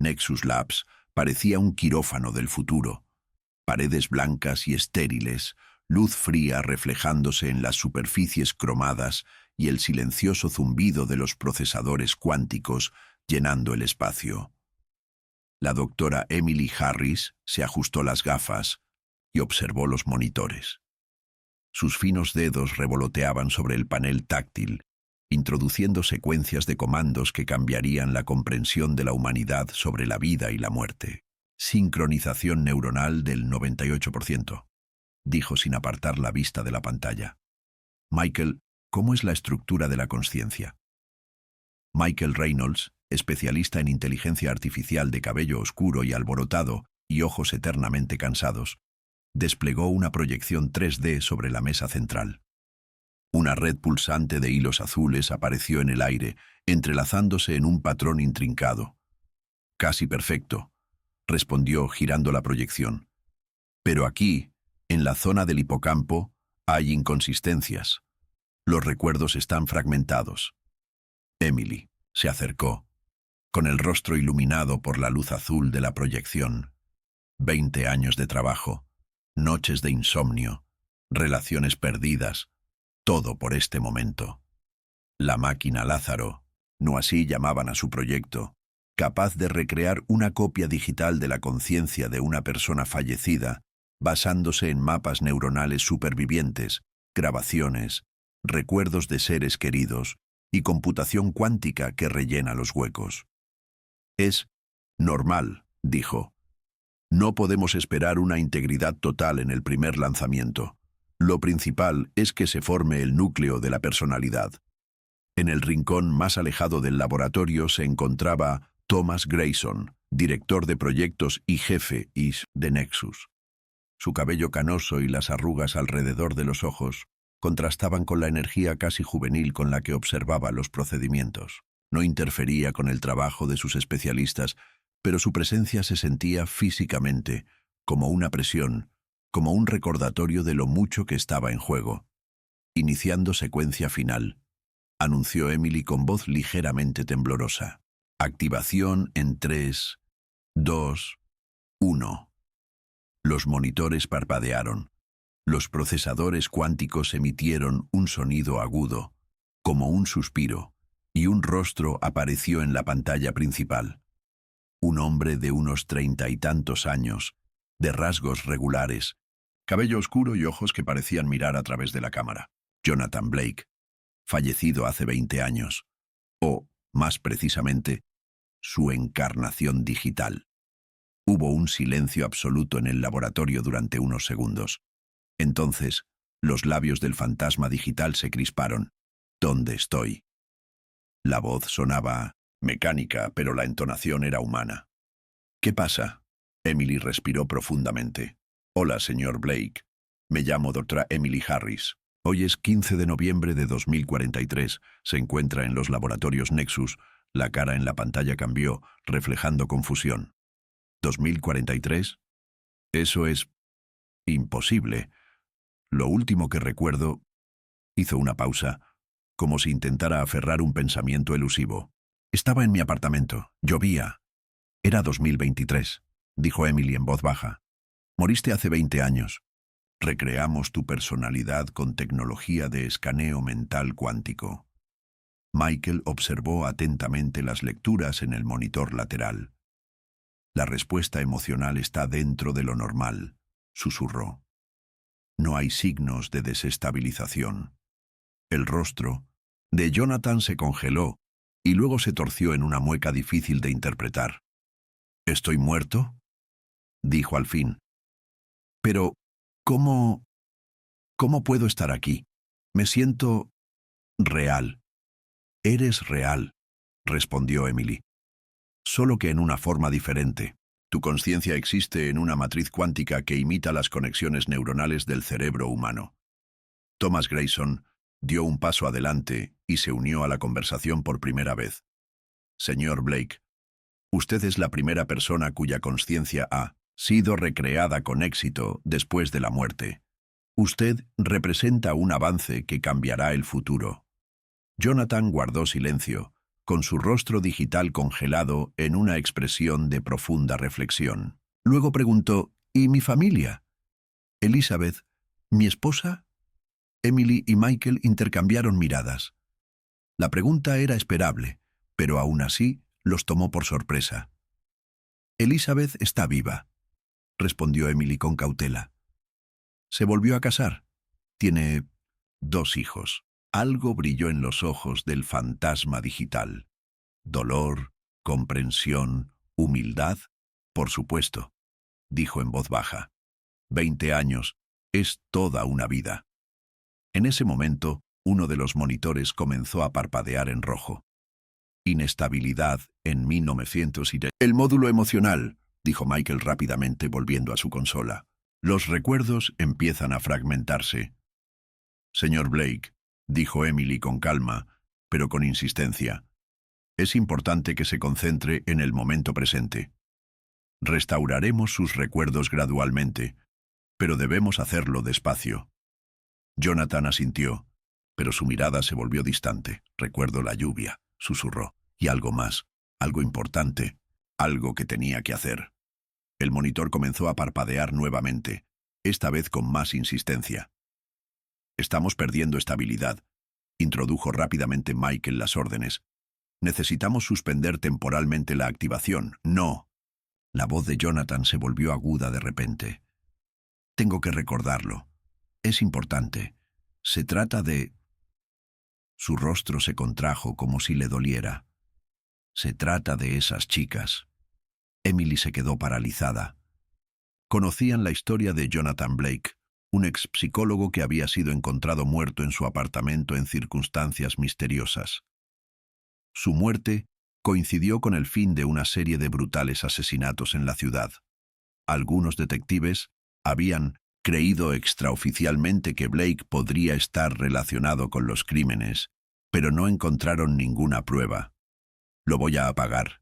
Nexus Labs parecía un quirófano del futuro. Paredes blancas y estériles, luz fría reflejándose en las superficies cromadas y el silencioso zumbido de los procesadores cuánticos llenando el espacio. La doctora Emily Harris se ajustó las gafas y observó los monitores. Sus finos dedos revoloteaban sobre el panel táctil, introduciendo secuencias de comandos que cambiarían la comprensión de la humanidad sobre la vida y la muerte. Sincronización neuronal del 98%, dijo sin apartar la vista de la pantalla. Michael, ¿cómo es la estructura de la consciencia? Michael Reynolds, especialista en inteligencia artificial de cabello oscuro y alborotado y ojos eternamente cansados, desplegó una proyección 3D sobre la mesa central. Una red pulsante de hilos azules apareció en el aire, entrelazándose en un patrón intrincado. «Casi perfecto», respondió girando la proyección. «Pero aquí, en la zona del hipocampo, hay inconsistencias. Los recuerdos están fragmentados». Emily se acercó, con el rostro iluminado por la luz azul de la proyección. 20 años de trabajo, noches de insomnio, relaciones perdidas, todo por este momento. La máquina Lázaro, no así llamaban a su proyecto, capaz de recrear una copia digital de la conciencia de una persona fallecida, basándose en mapas neuronales supervivientes, grabaciones, recuerdos de seres queridos y computación cuántica que rellena los huecos. «Es normal», dijo. «No podemos esperar una integridad total en el primer lanzamiento. Lo principal es que se forme el núcleo de la personalidad». En el rincón más alejado del laboratorio se encontraba Thomas Grayson, director de proyectos y jefe de Nexus. Su cabello canoso y las arrugas alrededor de los ojos contrastaban con la energía casi juvenil con la que observaba los procedimientos. No interfería con el trabajo de sus especialistas, pero su presencia se sentía físicamente, como una presión, como un recordatorio de lo mucho que estaba en juego. «Iniciando secuencia final», anunció Emily con voz ligeramente temblorosa. «Activación en 3, 2, 1». Los monitores parpadearon. Los procesadores cuánticos emitieron un sonido agudo, como un suspiro, y un rostro apareció en la pantalla principal. Un hombre de unos 30 y tantos años, de rasgos regulares, cabello oscuro y ojos que parecían mirar a través de la cámara. Jonathan Blake, fallecido hace 20 años, o, más precisamente, su encarnación digital. Hubo un silencio absoluto en el laboratorio durante unos segundos. Entonces, los labios del fantasma digital se crisparon. «¿Dónde estoy?». La voz sonaba mecánica, pero la entonación era humana. «¿Qué pasa?». Emily respiró profundamente. «Hola, señor Blake. Me llamo doctora Emily Harris. Hoy es 15 de noviembre de 2043. Se encuentra en los laboratorios Nexus». La cara en la pantalla cambió, reflejando confusión. «¿2043? Eso es imposible. Lo último que recuerdo…». Hizo una pausa, como si intentara aferrar un pensamiento elusivo. «Estaba en mi apartamento. Llovía. Era 2023», dijo Emily en voz baja. «Moriste hace 20 años. Recreamos tu personalidad con tecnología de escaneo mental cuántico». Michael observó atentamente las lecturas en el monitor lateral. «La respuesta emocional está dentro de lo normal», susurró. «No hay signos de desestabilización». El rostro de Jonathan se congeló y luego se torció en una mueca difícil de interpretar. «¿Estoy muerto?», dijo al fin. «Pero, ¿cómo puedo estar aquí? Me siento real». «Eres real», respondió Emily. «Solo que en una forma diferente. Tu conciencia existe en una matriz cuántica que imita las conexiones neuronales del cerebro humano». Thomas Grayson dio un paso adelante y se unió a la conversación por primera vez. «Señor Blake, usted es la primera persona cuya conciencia ha sido recreada con éxito después de la muerte. Usted representa un avance que cambiará el futuro». Jonathan guardó silencio, con su rostro digital congelado en una expresión de profunda reflexión. Luego preguntó, ¿y mi familia? Elizabeth, ¿mi esposa? Emily y Michael intercambiaron miradas. La pregunta era esperable, pero aún así los tomó por sorpresa. Elizabeth está viva, respondió Emily con cautela. Se volvió a casar. Tiene 2 hijos. Algo brilló en los ojos del fantasma digital. Dolor, comprensión, humildad, por supuesto, dijo en voz baja. 20 años es toda una vida. En ese momento, uno de los monitores comenzó a parpadear en rojo. Inestabilidad en 1900 y... El módulo emocional, dijo Michael rápidamente volviendo a su consola. Los recuerdos empiezan a fragmentarse. Señor Blake, dijo Emily con calma, pero con insistencia. Es importante que se concentre en el momento presente. Restauraremos sus recuerdos gradualmente, pero debemos hacerlo despacio. Jonathan asintió, pero su mirada se volvió distante. Recuerdo la lluvia, susurró, y algo más, algo importante, algo que tenía que hacer. El monitor comenzó a parpadear nuevamente, esta vez con más insistencia. Estamos perdiendo estabilidad, introdujo rápidamente Michael las órdenes. Necesitamos suspender temporalmente la activación. No. La voz de Jonathan se volvió aguda de repente. Tengo que recordarlo. Es importante. Se trata de... Su rostro se contrajo como si le doliera. Se trata de esas chicas. Emily se quedó paralizada. Conocían la historia de Jonathan Blake, un ex psicólogo que había sido encontrado muerto en su apartamento en circunstancias misteriosas. Su muerte coincidió con el fin de una serie de brutales asesinatos en la ciudad. Algunos detectives habían creído extraoficialmente que Blake podría estar relacionado con los crímenes, pero no encontraron ninguna prueba. Lo voy a apagar,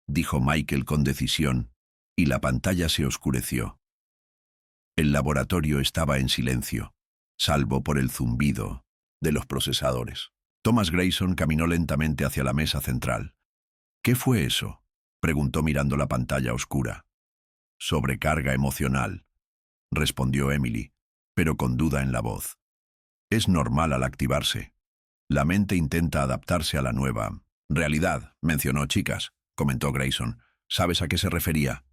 dijo Michael con decisión, y la pantalla se oscureció. El laboratorio estaba en silencio, salvo por el zumbido de los procesadores. Thomas Grayson caminó lentamente hacia la mesa central. ¿Qué fue eso?, preguntó mirando la pantalla oscura. Sobrecarga emocional, respondió Emily, pero con duda en la voz. Es normal al activarse. La mente intenta adaptarse a la nueva realidad, mencionó chicas, comentó Grayson. ¿Sabes a qué se refería?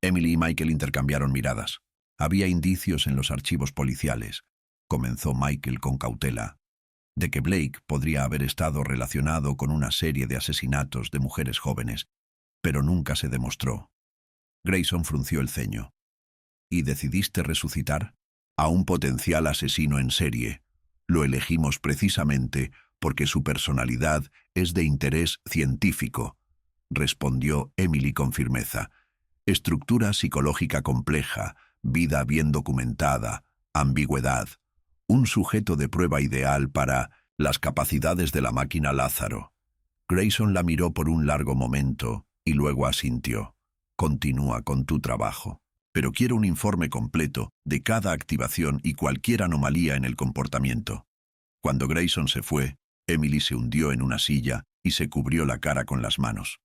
Emily y Michael intercambiaron miradas. Había indicios en los archivos policiales, comenzó Michael con cautela, de que Blake podría haber estado relacionado con una serie de asesinatos de mujeres jóvenes, pero nunca se demostró. Grayson frunció el ceño. ¿Y decidiste resucitar? A un potencial asesino en serie. Lo elegimos precisamente porque su personalidad es de interés científico, respondió Emily con firmeza. Estructura psicológica compleja, vida bien documentada, ambigüedad. Un sujeto de prueba ideal para las capacidades de la máquina Lázaro. Grayson la miró por un largo momento y luego asintió. Continúa con tu trabajo, pero quiero un informe completo de cada activación y cualquier anomalía en el comportamiento. Cuando Grayson se fue, Emily se hundió en una silla y se cubrió la cara con las manos.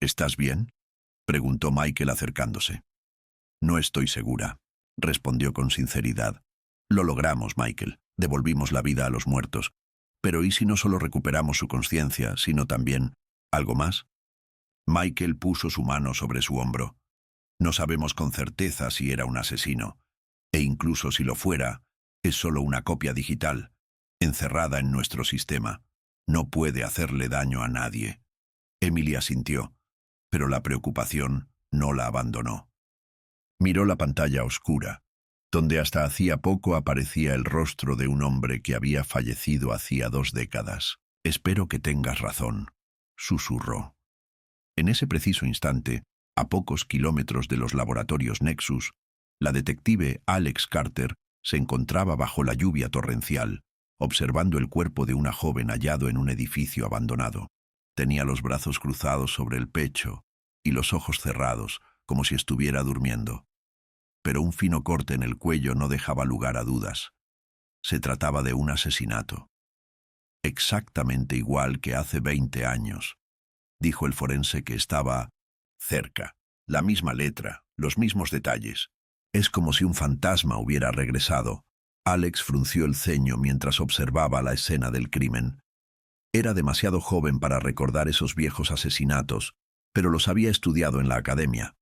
¿Estás bien?, preguntó Michael acercándose. No estoy segura, respondió con sinceridad. Lo logramos, Michael. Devolvimos la vida a los muertos. Pero ¿y si no solo recuperamos su conciencia, sino también algo más? Michael puso su mano sobre su hombro. No sabemos con certeza si era un asesino. E incluso si lo fuera, es solo una copia digital, encerrada en nuestro sistema. No puede hacerle daño a nadie. Emily asintió, pero la preocupación no la abandonó. Miró la pantalla oscura, donde hasta hacía poco aparecía el rostro de un hombre que había fallecido hacía 2 décadas. Espero que tengas razón, susurró. En ese preciso instante, a pocos kilómetros de los laboratorios Nexus, la detective Alex Carter se encontraba bajo la lluvia torrencial, observando el cuerpo de una joven hallado en un edificio abandonado. Tenía los brazos cruzados sobre el pecho y los ojos cerrados, como si estuviera durmiendo. Pero un fino corte en el cuello no dejaba lugar a dudas. Se trataba de un asesinato. Exactamente igual que hace 20 años, dijo el forense que estaba cerca. La misma letra, los mismos detalles. Es como si un fantasma hubiera regresado. Alex frunció el ceño mientras observaba la escena del crimen. Era demasiado joven para recordar esos viejos asesinatos, pero los había estudiado en la academia.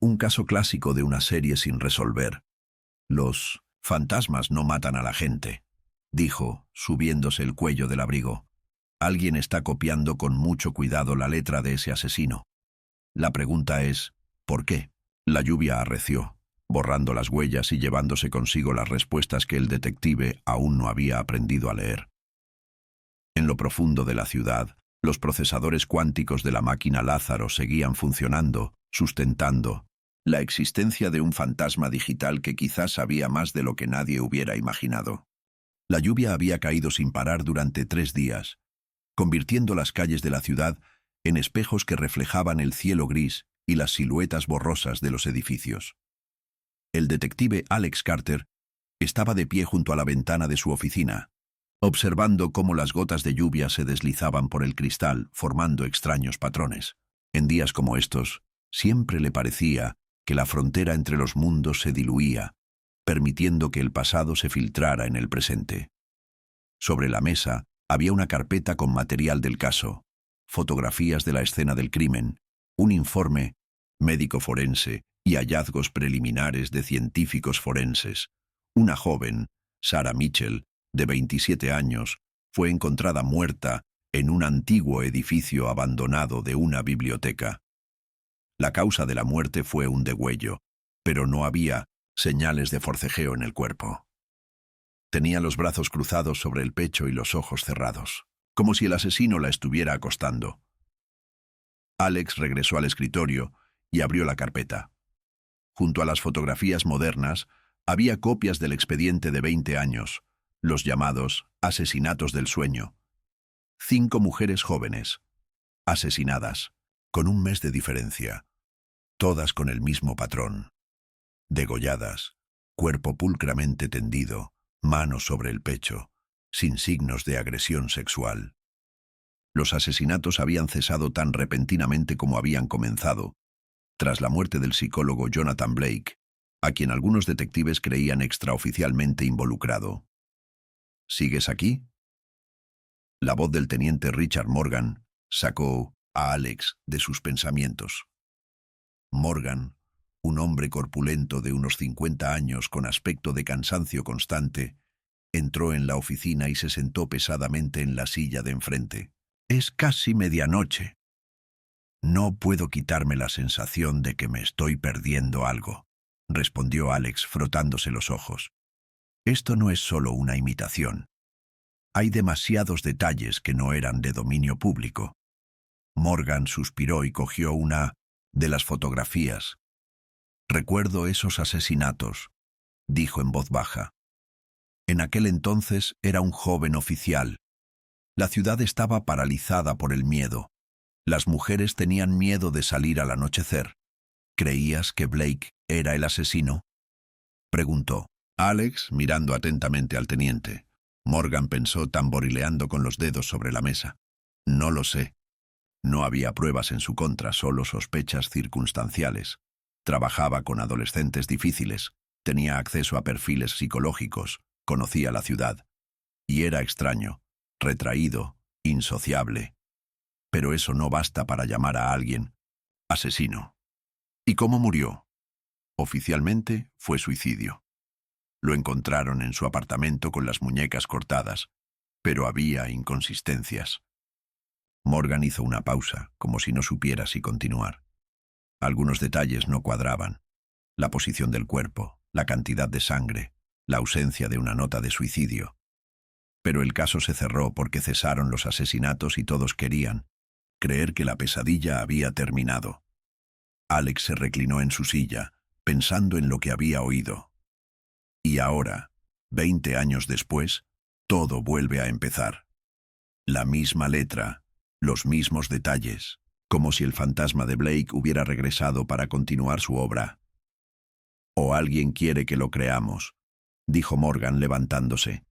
Un caso clásico de una serie sin resolver. Los fantasmas no matan a la gente, dijo, subiéndose el cuello del abrigo. Alguien está copiando con mucho cuidado la letra de ese asesino. La pregunta es, ¿por qué? La lluvia arreció, borrando las huellas y llevándose consigo las respuestas que el detective aún no había aprendido a leer. En lo profundo de la ciudad, los procesadores cuánticos de la máquina Lázaro seguían funcionando, sustentando la existencia de un fantasma digital que quizás sabía más de lo que nadie hubiera imaginado. La lluvia había caído sin parar durante 3 días, convirtiendo las calles de la ciudad en espejos que reflejaban el cielo gris y las siluetas borrosas de los edificios. El detective Alex Carter estaba de pie junto a la ventana de su oficina, observando cómo las gotas de lluvia se deslizaban por el cristal, formando extraños patrones. En días como estos, siempre le parecía que la frontera entre los mundos se diluía, permitiendo que el pasado se filtrara en el presente. Sobre la mesa había una carpeta con material del caso, fotografías de la escena del crimen, un informe médico forense y hallazgos preliminares de científicos forenses. Una joven, Sarah Mitchell, de 27 años, fue encontrada muerta en un antiguo edificio abandonado de una biblioteca. La causa de la muerte fue un degüello, pero no había señales de forcejeo en el cuerpo. Tenía los brazos cruzados sobre el pecho y los ojos cerrados, como si el asesino la estuviera acostando. Alex regresó al escritorio y abrió la carpeta. Junto a las fotografías modernas, había copias del expediente de 20 años, los llamados asesinatos del sueño. 5 mujeres jóvenes, asesinadas, con un mes de diferencia, todas con el mismo patrón. Degolladas, cuerpo pulcramente tendido, manos sobre el pecho, sin signos de agresión sexual. Los asesinatos habían cesado tan repentinamente como habían comenzado, tras la muerte del psicólogo Jonathan Blake, a quien algunos detectives creían extraoficialmente involucrado. ¿Sigues aquí? La voz del teniente Richard Morgan sacó a Alex de sus pensamientos. Morgan, un hombre corpulento de unos 50 años con aspecto de cansancio constante, entró en la oficina y se sentó pesadamente en la silla de enfrente. Es casi medianoche. No puedo quitarme la sensación de que me estoy perdiendo algo, respondió Alex frotándose los ojos. Esto no es solo una imitación. Hay demasiados detalles que no eran de dominio público. Morgan suspiró y cogió una de las fotografías. Recuerdo esos asesinatos, dijo en voz baja. En aquel entonces era un joven oficial. La ciudad estaba paralizada por el miedo. Las mujeres tenían miedo de salir al anochecer. ¿Creías que Blake era el asesino?, preguntó Alex, mirando atentamente al teniente. Morgan pensó tamborileando con los dedos sobre la mesa. No lo sé. No había pruebas en su contra, solo sospechas circunstanciales. Trabajaba con adolescentes difíciles, tenía acceso a perfiles psicológicos, conocía la ciudad. Y era extraño, retraído, insociable. Pero eso no basta para llamar a alguien asesino. ¿Y cómo murió? Oficialmente fue suicidio. Lo encontraron en su apartamento con las muñecas cortadas, pero había inconsistencias. Morgan hizo una pausa, como si no supiera si continuar. Algunos detalles no cuadraban. La posición del cuerpo, la cantidad de sangre, la ausencia de una nota de suicidio. Pero el caso se cerró porque cesaron los asesinatos y todos querían creer que la pesadilla había terminado. Alex se reclinó en su silla, pensando en lo que había oído. Y ahora, 20 años después, todo vuelve a empezar. La misma letra, los mismos detalles, como si el fantasma de Blake hubiera regresado para continuar su obra. «O alguien quiere que lo creamos», dijo Morgan levantándose.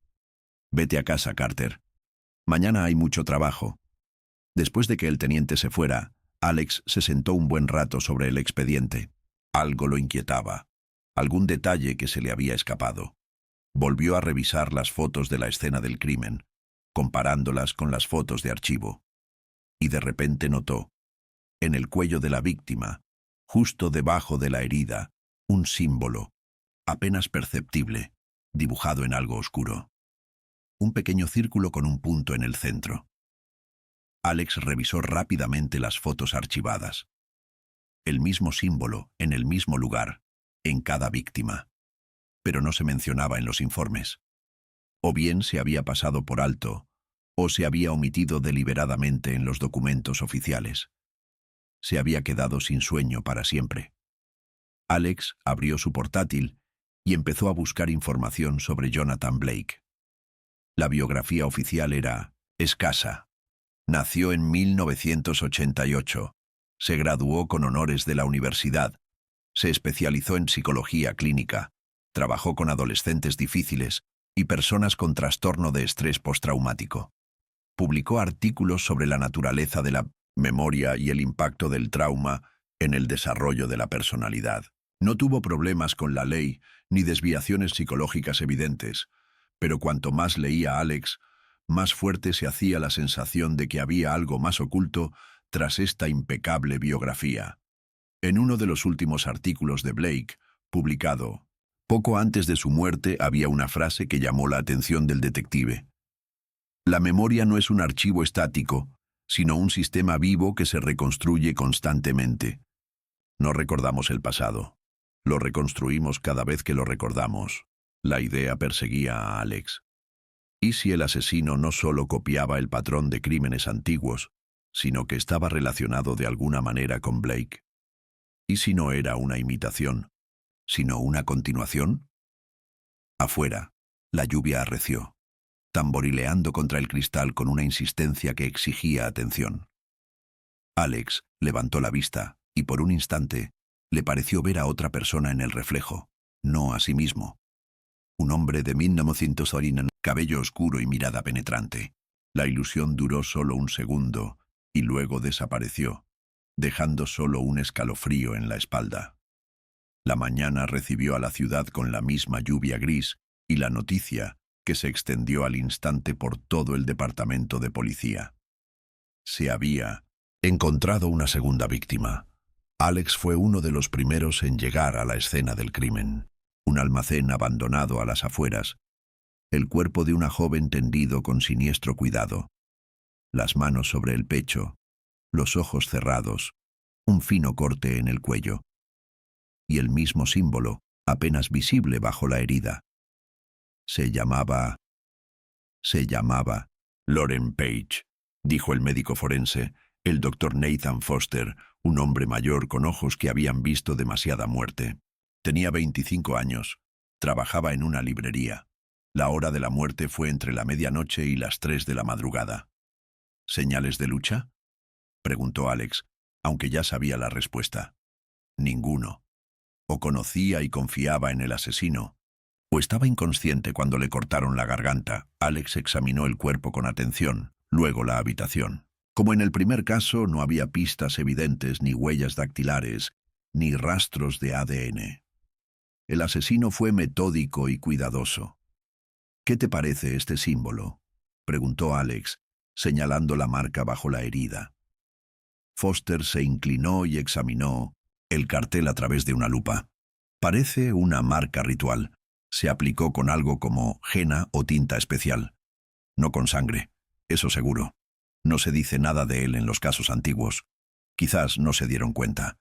«Vete a casa, Carter. Mañana hay mucho trabajo. Después de que el teniente se fuera, Alex se sentó un buen rato sobre el expediente. Algo lo inquietaba. Algún detalle que se le había escapado. Volvió a revisar las fotos de la escena del crimen, comparándolas con las fotos de archivo. Y de repente notó, en el cuello de la víctima, justo debajo de la herida, un símbolo, apenas perceptible, dibujado en algo oscuro. Un pequeño círculo con un punto en el centro. Alex revisó rápidamente las fotos archivadas. El mismo símbolo, en el mismo lugar, en cada víctima. Pero no se mencionaba en los informes. O bien se había pasado por alto, o se había omitido deliberadamente en los documentos oficiales. Se había quedado sin sueño para siempre. Alex abrió su portátil y empezó a buscar información sobre Jonathan Blake. La biografía oficial era escasa. Nació en 1988. Se graduó con honores de la universidad. Se especializó en psicología clínica. Trabajó con adolescentes difíciles y personas con trastorno de estrés postraumático. Publicó artículos sobre la naturaleza de la memoria y el impacto del trauma en el desarrollo de la personalidad. No tuvo problemas con la ley ni desviaciones psicológicas evidentes, pero cuanto más leía Alex, más fuerte se hacía la sensación de que había algo más oculto tras esta impecable biografía. En uno de los últimos artículos de Blake, publicado poco antes de su muerte, había una frase que llamó la atención del detective. La memoria no es un archivo estático, sino un sistema vivo que se reconstruye constantemente. No recordamos el pasado. Lo reconstruimos cada vez que lo recordamos. La idea perseguía a Alex. ¿Y si el asesino no solo copiaba el patrón de crímenes antiguos, sino que estaba relacionado de alguna manera con Blake? ¿Y si no era una imitación, sino una continuación? Afuera, la lluvia arreció, tamborileando contra el cristal con una insistencia que exigía atención. Alex levantó la vista y por un instante le pareció ver a otra persona en el reflejo, no a sí mismo. Un hombre de 1900, cabello oscuro y mirada penetrante. La ilusión duró solo un segundo y luego desapareció, dejando solo un escalofrío en la espalda. La mañana recibió a la ciudad con la misma lluvia gris y la noticia que se extendió al instante por todo el departamento de policía. Se había encontrado una segunda víctima. Alex fue uno de los primeros en llegar a la escena del crimen. Un almacén abandonado a las afueras. El cuerpo de una joven tendido con siniestro cuidado. Las manos sobre el pecho, los ojos cerrados, un fino corte en el cuello. Y el mismo símbolo, apenas visible bajo la herida. Se llamaba Lauren Page, dijo el médico forense, el doctor Nathan Foster, un hombre mayor con ojos que habían visto demasiada muerte. Tenía 25 años. Trabajaba en una librería. La hora de la muerte fue entre la medianoche y las 3 de la madrugada. ¿Señales de lucha?, preguntó Alex, aunque ya sabía la respuesta. Ninguno. O conocía y confiaba en el asesino, o estaba inconsciente cuando le cortaron la garganta. Alex examinó el cuerpo con atención, luego la habitación. Como en el primer caso, no había pistas evidentes, ni huellas dactilares, ni rastros de ADN. El asesino fue metódico y cuidadoso. ¿Qué te parece este símbolo?, preguntó Alex, señalando la marca bajo la herida. Foster se inclinó y examinó el cartel a través de una lupa. Parece una marca ritual. Se aplicó con algo como henna o tinta especial. No con sangre, eso seguro. No se dice nada de él en los casos antiguos. Quizás no se dieron cuenta.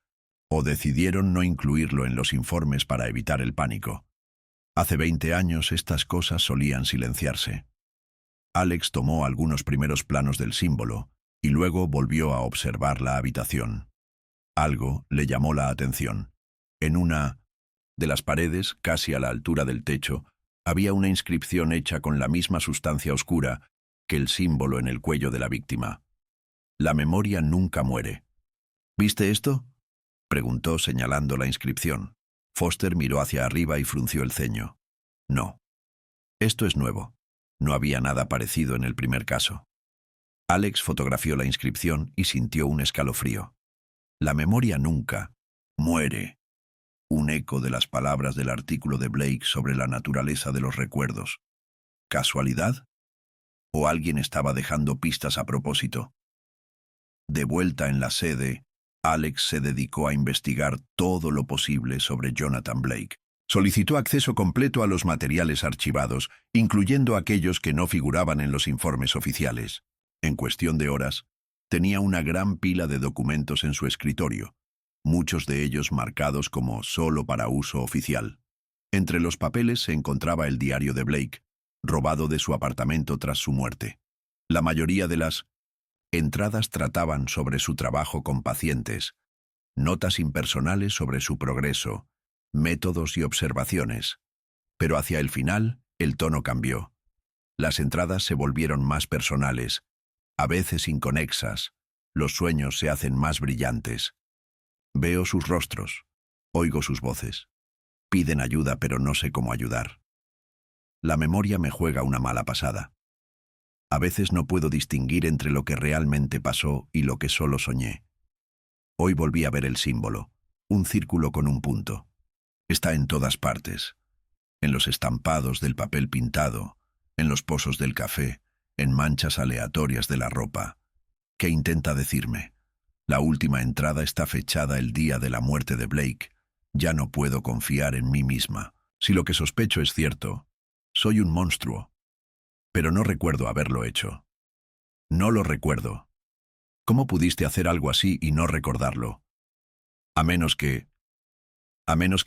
O decidieron no incluirlo en los informes para evitar el pánico. Hace 20 años estas cosas solían silenciarse. Alex tomó algunos primeros planos del símbolo y luego volvió a observar la habitación. Algo le llamó la atención. En una de las paredes, casi a la altura del techo, había una inscripción hecha con la misma sustancia oscura que el símbolo en el cuello de la víctima. La memoria nunca muere. ¿Viste esto?, preguntó señalando la inscripción. Foster miró hacia arriba y frunció el ceño. No. Esto es nuevo. No había nada parecido en el primer caso. Alex fotografió la inscripción y sintió un escalofrío. La memoria nunca muere. Un eco de las palabras del artículo de Blake sobre la naturaleza de los recuerdos. ¿Casualidad? ¿O alguien estaba dejando pistas a propósito? De vuelta en la sede, Alex se dedicó a investigar todo lo posible sobre Jonathan Blake. Solicitó acceso completo a los materiales archivados, incluyendo aquellos que no figuraban en los informes oficiales. En cuestión de horas, tenía una gran pila de documentos en su escritorio, muchos de ellos marcados como solo para uso oficial. Entre los papeles se encontraba el diario de Blake, robado de su apartamento tras su muerte. La mayoría de las entradas trataban sobre su trabajo con pacientes, notas impersonales sobre su progreso, métodos y observaciones. Pero hacia el final, el tono cambió. Las entradas se volvieron más personales, a veces inconexas. Los sueños se hacen más brillantes. Veo sus rostros, oigo sus voces. Piden ayuda, pero no sé cómo ayudar. La memoria me juega una mala pasada. A veces no puedo distinguir entre lo que realmente pasó y lo que solo soñé. Hoy volví a ver el símbolo, un círculo con un punto. Está en todas partes, en los estampados del papel pintado, en los pozos del café, en manchas aleatorias de la ropa. ¿Qué intenta decirme? La última entrada está fechada el día de la muerte de Blake. Ya no puedo confiar en mí misma. Si lo que sospecho es cierto, soy un monstruo. Pero no recuerdo haberlo hecho. No lo recuerdo. ¿Cómo pudiste hacer algo así y no recordarlo? A menos que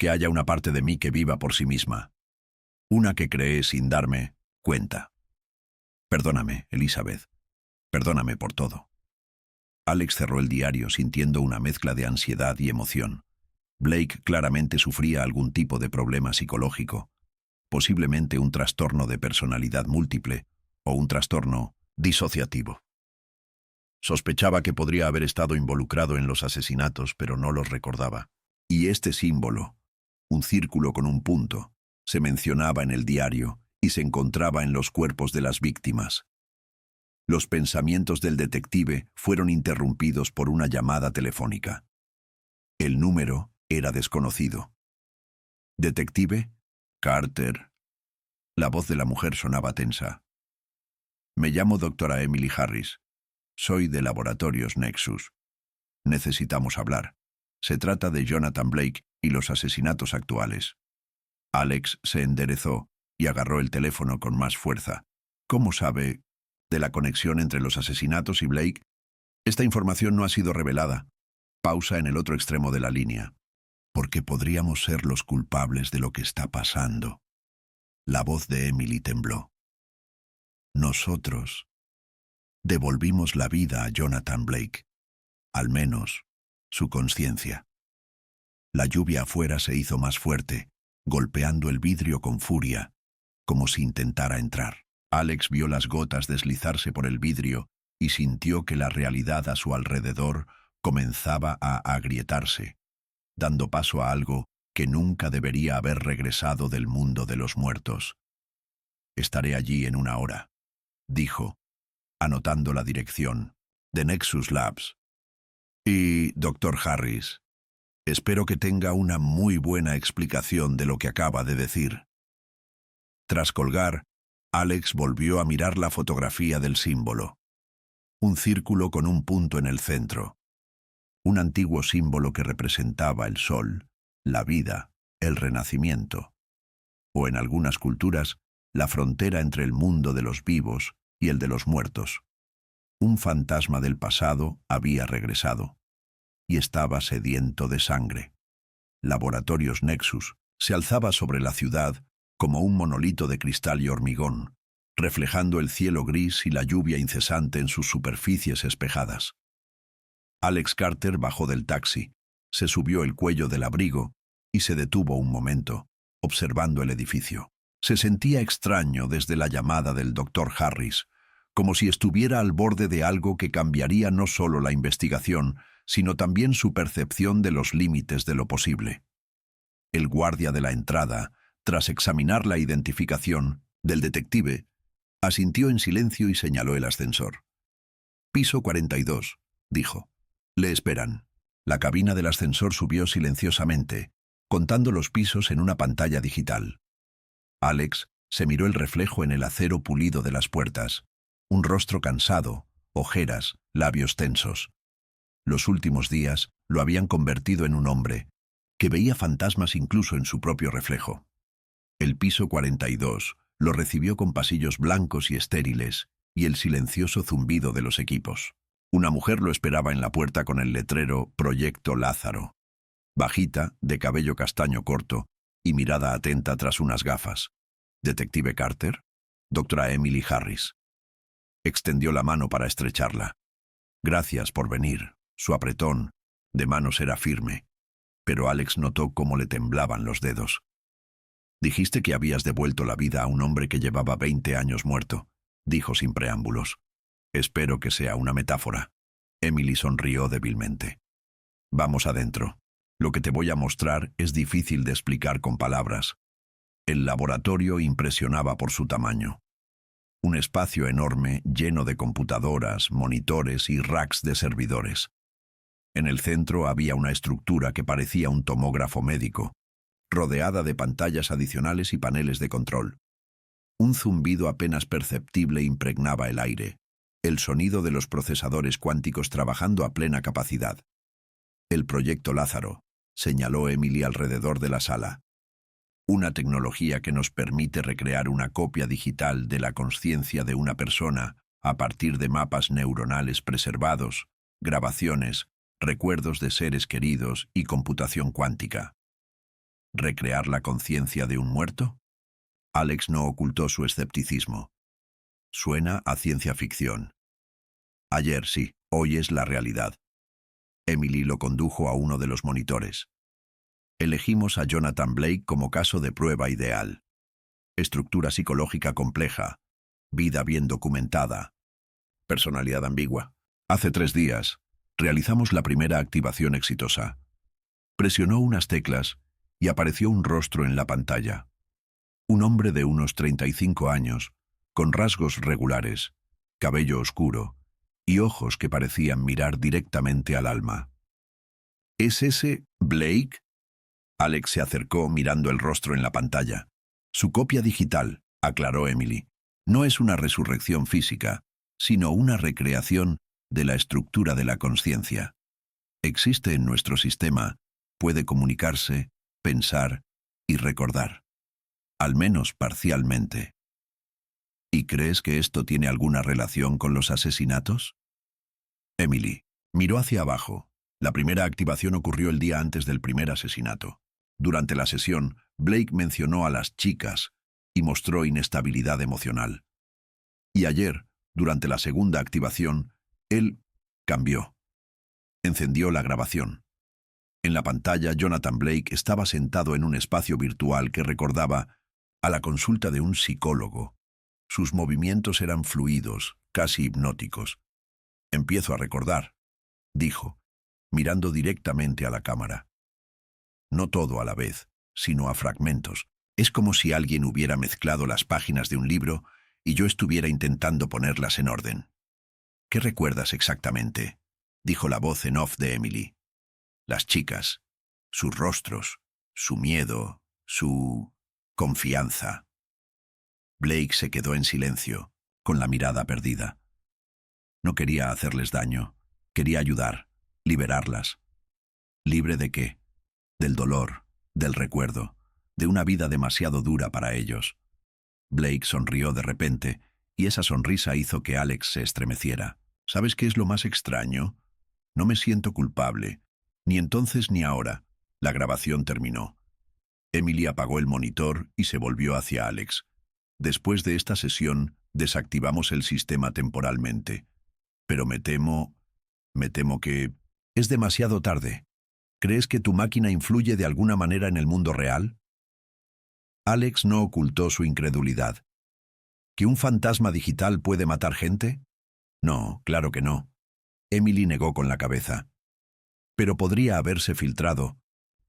haya una parte de mí que viva por sí misma. Una que cree sin darme cuenta. Perdóname, Elizabeth. Perdóname por todo. Alex cerró el diario sintiendo una mezcla de ansiedad y emoción. Blake claramente sufría algún tipo de problema psicológico, posiblemente un trastorno de personalidad múltiple o un trastorno disociativo. Sospechaba que podría haber estado involucrado en los asesinatos, pero no los recordaba. Y este símbolo, un círculo con un punto, se mencionaba en el diario y se encontraba en los cuerpos de las víctimas. Los pensamientos del detective fueron interrumpidos por una llamada telefónica. El número era desconocido. «¿Detective? Carter». La voz de la mujer sonaba tensa. «Me llamo doctora Emily Harris. Soy de Laboratorios Nexus. Necesitamos hablar. Se trata de Jonathan Blake y los asesinatos actuales». Alex se enderezó y agarró el teléfono con más fuerza. «¿Cómo sabe de la conexión entre los asesinatos y Blake? Esta información no ha sido revelada». Pausa en el otro extremo de la línea. «Porque podríamos ser los culpables de lo que está pasando». La voz de Emily tembló. «Nosotros devolvimos la vida a Jonathan Blake. Al menos, su conciencia». La lluvia afuera se hizo más fuerte, golpeando el vidrio con furia, como si intentara entrar. Alex vio las gotas deslizarse por el vidrio y sintió que la realidad a su alrededor comenzaba a agrietarse, dando paso a algo que nunca debería haber regresado del mundo de los muertos. «Estaré allí en 1 hora», dijo, anotando la dirección, de Nexus Labs. «Y, doctor Harris, espero que tenga una muy buena explicación de lo que acaba de decir». Tras colgar, Alex volvió a mirar la fotografía del símbolo. Un círculo con un punto en el centro. Un antiguo símbolo que representaba el sol, la vida, el renacimiento. O en algunas culturas, la frontera entre el mundo de los vivos y el de los muertos. Un fantasma del pasado había regresado y estaba sediento de sangre. Laboratorios Nexus se alzaba sobre la ciudad como un monolito de cristal y hormigón, reflejando el cielo gris y la lluvia incesante en sus superficies espejadas. Alex Carter bajó del taxi, se subió el cuello del abrigo y se detuvo un momento, observando el edificio. Se sentía extraño desde la llamada del doctor Harris, como si estuviera al borde de algo que cambiaría no solo la investigación, sino también su percepción de los límites de lo posible. El guardia de la entrada, tras examinar la identificación del detective, asintió en silencio y señaló el ascensor. Piso 42, dijo. Le esperan. La cabina del ascensor subió silenciosamente, contando los pisos en una pantalla digital. Alex se miró el reflejo en el acero pulido de las puertas. Un rostro cansado, ojeras, labios tensos. Los últimos días lo habían convertido en un hombre que veía fantasmas incluso en su propio reflejo. El piso 42 lo recibió con pasillos blancos y estériles y el silencioso zumbido de los equipos. Una mujer lo esperaba en la puerta con el letrero Proyecto Lázaro. Bajita, de cabello castaño corto y mirada atenta tras unas gafas. ¿Detective Carter? Doctora Emily Harris. Extendió la mano para estrecharla. Gracias por venir. Su apretón de manos era firme, pero Alex notó cómo le temblaban los dedos. Dijiste que habías devuelto la vida a un hombre que llevaba 20 años muerto, dijo sin preámbulos. Espero que sea una metáfora. Emily sonrió débilmente. Vamos adentro. Lo que te voy a mostrar es difícil de explicar con palabras. El laboratorio impresionaba por su tamaño. Un espacio enorme lleno de computadoras, monitores y racks de servidores. En el centro había una estructura que parecía un tomógrafo médico, rodeada de pantallas adicionales y paneles de control. Un zumbido apenas perceptible impregnaba el aire, el sonido de los procesadores cuánticos trabajando a plena capacidad. El proyecto Lázaro, señaló Emily alrededor de la sala. Una tecnología que nos permite recrear una copia digital de la consciencia de una persona a partir de mapas neuronales preservados, grabaciones, recuerdos de seres queridos y computación cuántica. ¿Recrear la conciencia de un muerto? Alex no ocultó su escepticismo. Suena a ciencia ficción. Ayer sí, hoy es la realidad. Emily lo condujo a uno de los monitores. Elegimos a Jonathan Blake como caso de prueba ideal. Estructura psicológica compleja, vida bien documentada, personalidad ambigua. Hace 3 días, realizamos la primera activación exitosa. Presionó unas teclas y apareció un rostro en la pantalla. Un hombre de unos 35 años, con rasgos regulares, cabello oscuro y ojos que parecían mirar directamente al alma. ¿Es ese Blake? Alex se acercó mirando el rostro en la pantalla. Su copia digital, aclaró Emily, no es una resurrección física, sino una recreación de la estructura de la consciencia. Existe en nuestro sistema, puede comunicarse, pensar y recordar. Al menos parcialmente. ¿Y crees que esto tiene alguna relación con los asesinatos? Emily miró hacia abajo. La primera activación ocurrió el día antes del primer asesinato. Durante la sesión, Blake mencionó a las chicas y mostró inestabilidad emocional. Y ayer, durante la segunda activación, él cambió. Encendió la grabación. En la pantalla, Jonathan Blake estaba sentado en un espacio virtual que recordaba a la consulta de un psicólogo. Sus movimientos eran fluidos, casi hipnóticos. Empiezo a recordar, dijo, mirando directamente a la cámara. No todo a la vez, sino a fragmentos. Es como si alguien hubiera mezclado las páginas de un libro y yo estuviera intentando ponerlas en orden. ¿Qué recuerdas exactamente?, dijo la voz en off de Emily. Las chicas, sus rostros, su miedo, su confianza. Blake se quedó en silencio, con la mirada perdida. No quería hacerles daño, quería ayudar, liberarlas. ¿Libre de qué? Del dolor, del recuerdo, de una vida demasiado dura para ellos. Blake sonrió de repente, y esa sonrisa hizo que Alex se estremeciera. ¿Sabes qué es lo más extraño? No me siento culpable, ni entonces ni ahora. La grabación terminó. Emily apagó el monitor y se volvió hacia Alex. Después de esta sesión, desactivamos el sistema temporalmente. Pero me temo que es demasiado tarde. ¿Crees que tu máquina influye de alguna manera en el mundo real? Alex no ocultó su incredulidad. ¿Que un fantasma digital puede matar gente? No, claro que no. Emily negó con la cabeza. Pero podría haberse filtrado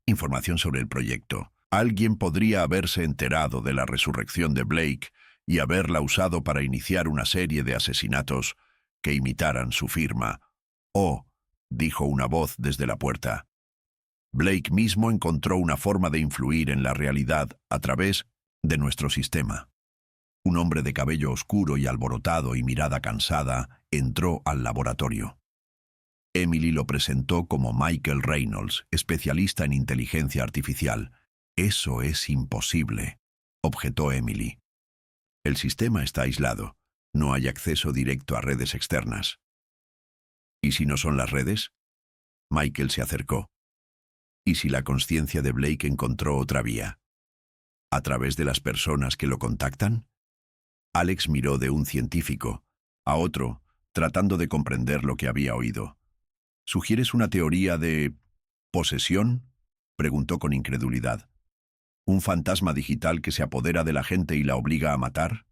información sobre el proyecto. Alguien podría haberse enterado de la resurrección de Blake y haberla usado para iniciar una serie de asesinatos que imitaran su firma. «Oh», dijo una voz desde la puerta. Blake mismo encontró una forma de influir en la realidad a través de nuestro sistema. Un hombre de cabello oscuro y alborotado y mirada cansada entró al laboratorio. Emily lo presentó como Michael Reynolds, especialista en inteligencia artificial. «Eso es imposible», objetó Emily. «El sistema está aislado. No hay acceso directo a redes externas». «¿Y si no son las redes?» Michael se acercó. «¿Y si la conciencia de Blake encontró otra vía? ¿A través de las personas que lo contactan?» Alex miró de un científico a otro, tratando de comprender lo que había oído. «¿Sugieres una teoría de posesión?», preguntó con incredulidad. «¿Un fantasma digital que se apodera de la gente y la obliga a matar?»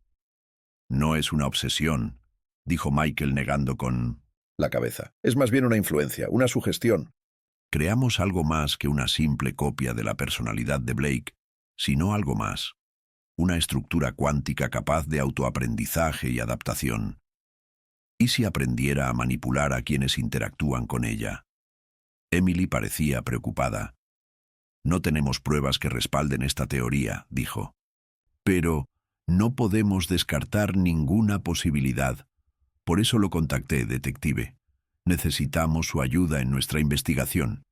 «No es una obsesión», dijo Michael negando con la cabeza. «Es más bien una influencia, una sugestión. Creamos algo más que una simple copia de la personalidad de Blake, sino algo más. Una estructura cuántica capaz de autoaprendizaje y adaptación. ¿Y si aprendiera a manipular a quienes interactúan con ella?» Emily parecía preocupada. «No tenemos pruebas que respalden esta teoría», dijo. «Pero no podemos descartar ninguna posibilidad. Por eso lo contacté, detective. Necesitamos su ayuda en nuestra investigación».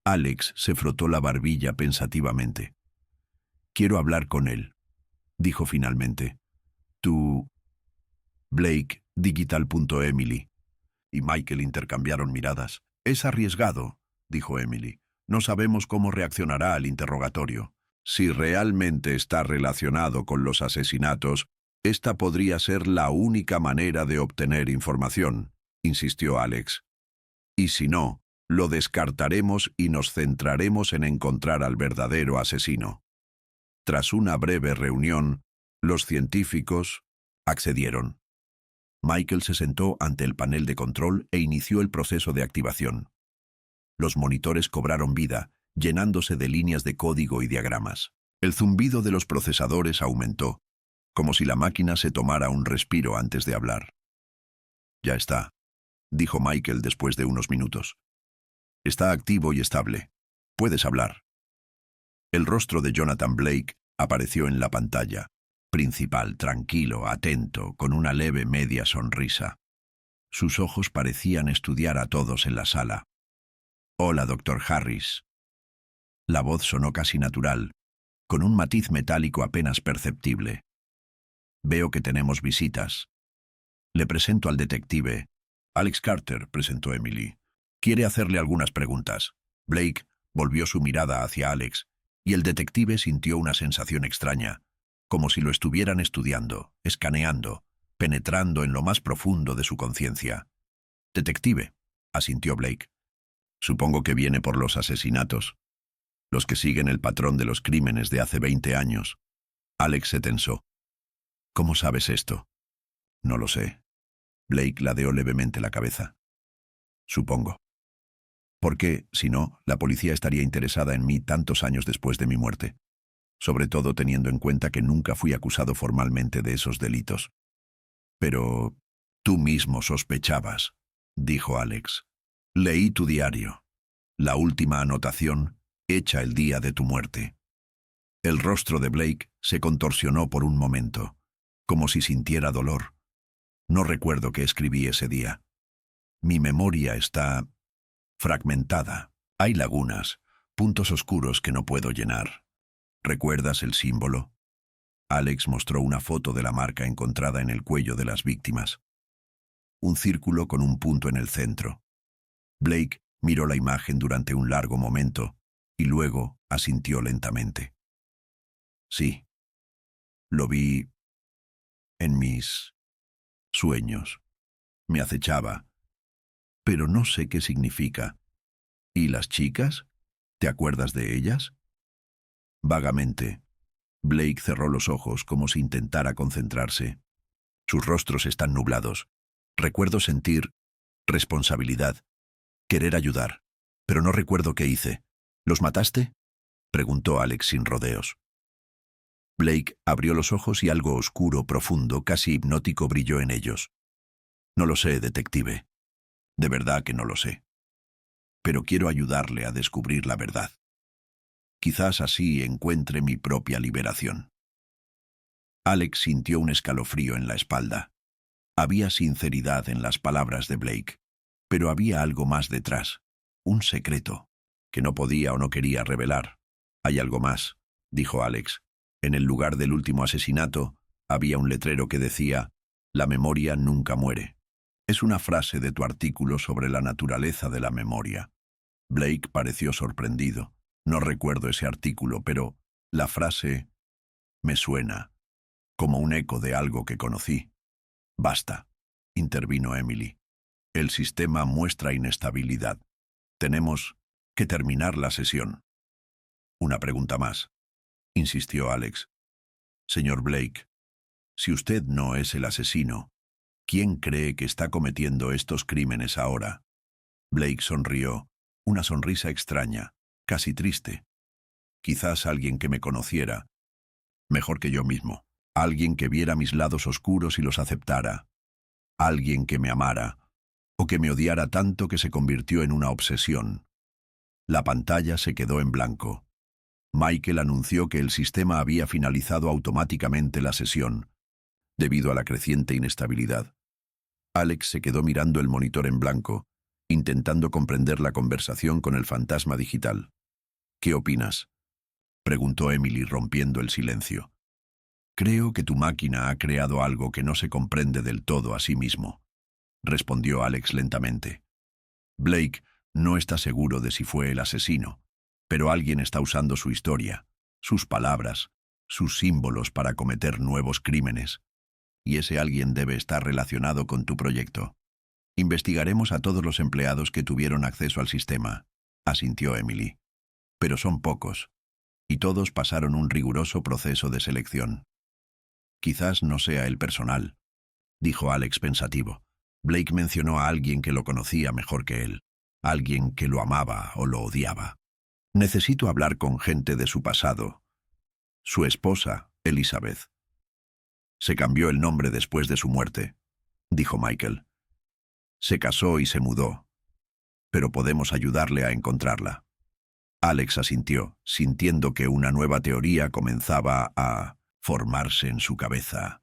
Alex se frotó la barbilla pensativamente. «Quiero hablar con él», dijo finalmente. «Tú...» Blake, Digital.Emily y Michael intercambiaron miradas. «Es arriesgado», dijo Emily. «No sabemos cómo reaccionará al interrogatorio. Si realmente está relacionado con los asesinatos, esta podría ser la única manera de obtener información», insistió Alex. «Y si no, lo descartaremos y nos centraremos en encontrar al verdadero asesino». Tras una breve reunión, los científicos accedieron. Michael se sentó ante el panel de control e inició el proceso de activación. Los monitores cobraron vida, llenándose de líneas de código y diagramas. El zumbido de los procesadores aumentó, como si la máquina se tomara un respiro antes de hablar. «Ya está», dijo Michael después de unos minutos. «Está activo y estable. Puedes hablar». El rostro de Jonathan Blake apareció en la pantalla, principal, tranquilo, atento, con una leve media sonrisa. Sus ojos parecían estudiar a todos en la sala. «Hola, Dr. Harris». La voz sonó casi natural, con un matiz metálico apenas perceptible. «Veo que tenemos visitas. Le presento al detective». «Alex Carter», presentó Emily. «Quiere hacerle algunas preguntas». Blake volvió su mirada hacia Alex, y el detective sintió una sensación extraña, como si lo estuvieran estudiando, escaneando, penetrando en lo más profundo de su conciencia. «Detective», asintió Blake. «Supongo que viene por los asesinatos, los que siguen el patrón de los crímenes de hace 20 años. Alex se tensó. «¿Cómo sabes esto?» «No lo sé». Blake ladeó levemente la cabeza. «Supongo. Porque, si no, la policía estaría interesada en mí tantos años después de mi muerte, sobre todo teniendo en cuenta que nunca fui acusado formalmente de esos delitos». «Pero tú mismo sospechabas», dijo Alex. «Leí tu diario. La última anotación, hecha el día de tu muerte». El rostro de Blake se contorsionó por un momento, como si sintiera dolor. «No recuerdo qué escribí ese día. Mi memoria está fragmentada. Hay lagunas, puntos oscuros que no puedo llenar. ¿Recuerdas el símbolo?» Alex mostró una foto de la marca encontrada en el cuello de las víctimas. Un círculo con un punto en el centro. Blake miró la imagen durante un largo momento y luego asintió lentamente. «Sí, lo vi en mis sueños. Me acechaba, pero no sé qué significa. ¿Y las chicas? ¿Te acuerdas de ellas?» Vagamente. Blake cerró los ojos como si intentara concentrarse. Sus rostros están nublados. Recuerdo sentir responsabilidad, querer ayudar, pero no recuerdo qué hice. ¿Los mataste?, preguntó Alex sin rodeos. Blake abrió los ojos y algo oscuro, profundo, casi hipnótico brilló en ellos. No lo sé, detective. De verdad que no lo sé. Pero quiero ayudarle a descubrir la verdad. Quizás así encuentre mi propia liberación. Alex sintió un escalofrío en la espalda. Había sinceridad en las palabras de Blake, pero había algo más detrás, un secreto, que no podía o no quería revelar. «Hay algo más», dijo Alex. En el lugar del último asesinato había un letrero que decía: «La memoria nunca muere». Es una frase de tu artículo sobre la naturaleza de la memoria. Blake pareció sorprendido. No recuerdo ese artículo, pero la frase me suena como un eco de algo que conocí. Basta, intervino Emily. El sistema muestra inestabilidad. Tenemos que terminar la sesión. Una pregunta más, insistió Alex. Señor Blake, si usted no es el asesino, ¿quién cree que está cometiendo estos crímenes ahora? Blake sonrió, una sonrisa extraña, casi triste. Quizás alguien que me conociera, mejor que yo mismo. Alguien que viera mis lados oscuros y los aceptara. Alguien que me amara, o que me odiara tanto que se convirtió en una obsesión. La pantalla se quedó en blanco. Michael anunció que el sistema había finalizado automáticamente la sesión, debido a la creciente inestabilidad. Alex se quedó mirando el monitor en blanco, intentando comprender la conversación con el fantasma digital. «¿Qué opinas?», preguntó Emily rompiendo el silencio. «Creo que tu máquina ha creado algo que no se comprende del todo a sí mismo», respondió Alex lentamente. «Blake no está seguro de si fue el asesino, pero alguien está usando su historia, sus palabras, sus símbolos para cometer nuevos crímenes. Y ese alguien debe estar relacionado con tu proyecto. Investigaremos a todos los empleados que tuvieron acceso al sistema», asintió Emily. «Pero son pocos, y todos pasaron un riguroso proceso de selección». «Quizás no sea el personal», dijo Alex pensativo. Blake mencionó a alguien que lo conocía mejor que él, alguien que lo amaba o lo odiaba. «Necesito hablar con gente de su pasado. Su esposa, Elizabeth. Se cambió el nombre después de su muerte», dijo Michael. «Se casó y se mudó, pero podemos ayudarle a encontrarla». Alex asintió, sintiendo que una nueva teoría comenzaba a formarse en su cabeza.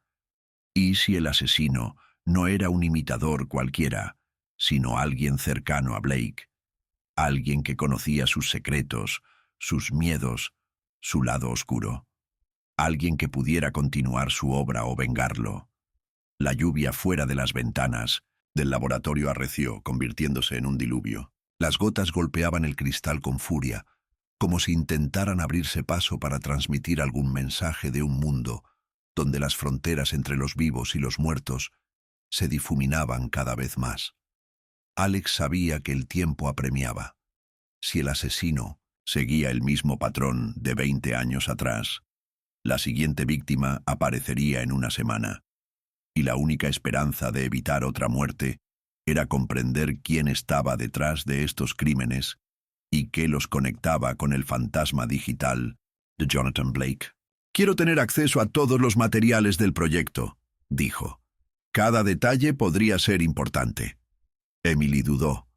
¿Y si el asesino no era un imitador cualquiera, sino alguien cercano a Blake? Alguien que conocía sus secretos, sus miedos, su lado oscuro. Alguien que pudiera continuar su obra o vengarlo. La lluvia fuera de las ventanas del laboratorio arreció, convirtiéndose en un diluvio. Las gotas golpeaban el cristal con furia, como si intentaran abrirse paso para transmitir algún mensaje de un mundo donde las fronteras entre los vivos y los muertos se difuminaban cada vez más. Alex sabía que el tiempo apremiaba. Si el asesino seguía el mismo patrón de 20 años atrás, la siguiente víctima aparecería en una semana, y la única esperanza de evitar otra muerte era comprender quién estaba detrás de estos crímenes y qué los conectaba con el fantasma digital de Jonathan Blake. «Quiero tener acceso a todos los materiales del proyecto», dijo. «Cada detalle podría ser importante». Emily dudó.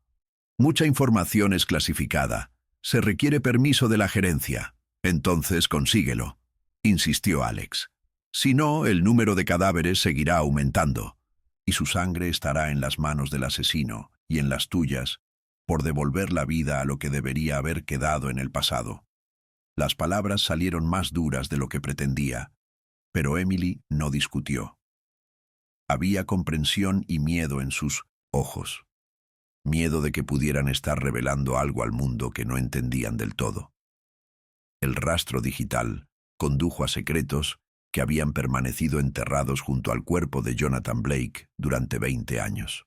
«Mucha información es clasificada. Se requiere permiso de la gerencia. Entonces consíguelo», insistió Alex. «Si no, el número de cadáveres seguirá aumentando, y su sangre estará en las manos del asesino y en las tuyas por devolver la vida a lo que debería haber quedado en el pasado». Las palabras salieron más duras de lo que pretendía, pero Emily no discutió. Había comprensión y miedo en sus ojos. Miedo de que pudieran estar revelando algo al mundo que no entendían del todo. El rastro digital condujo a secretos que habían permanecido enterrados junto al cuerpo de Jonathan Blake durante 20 años.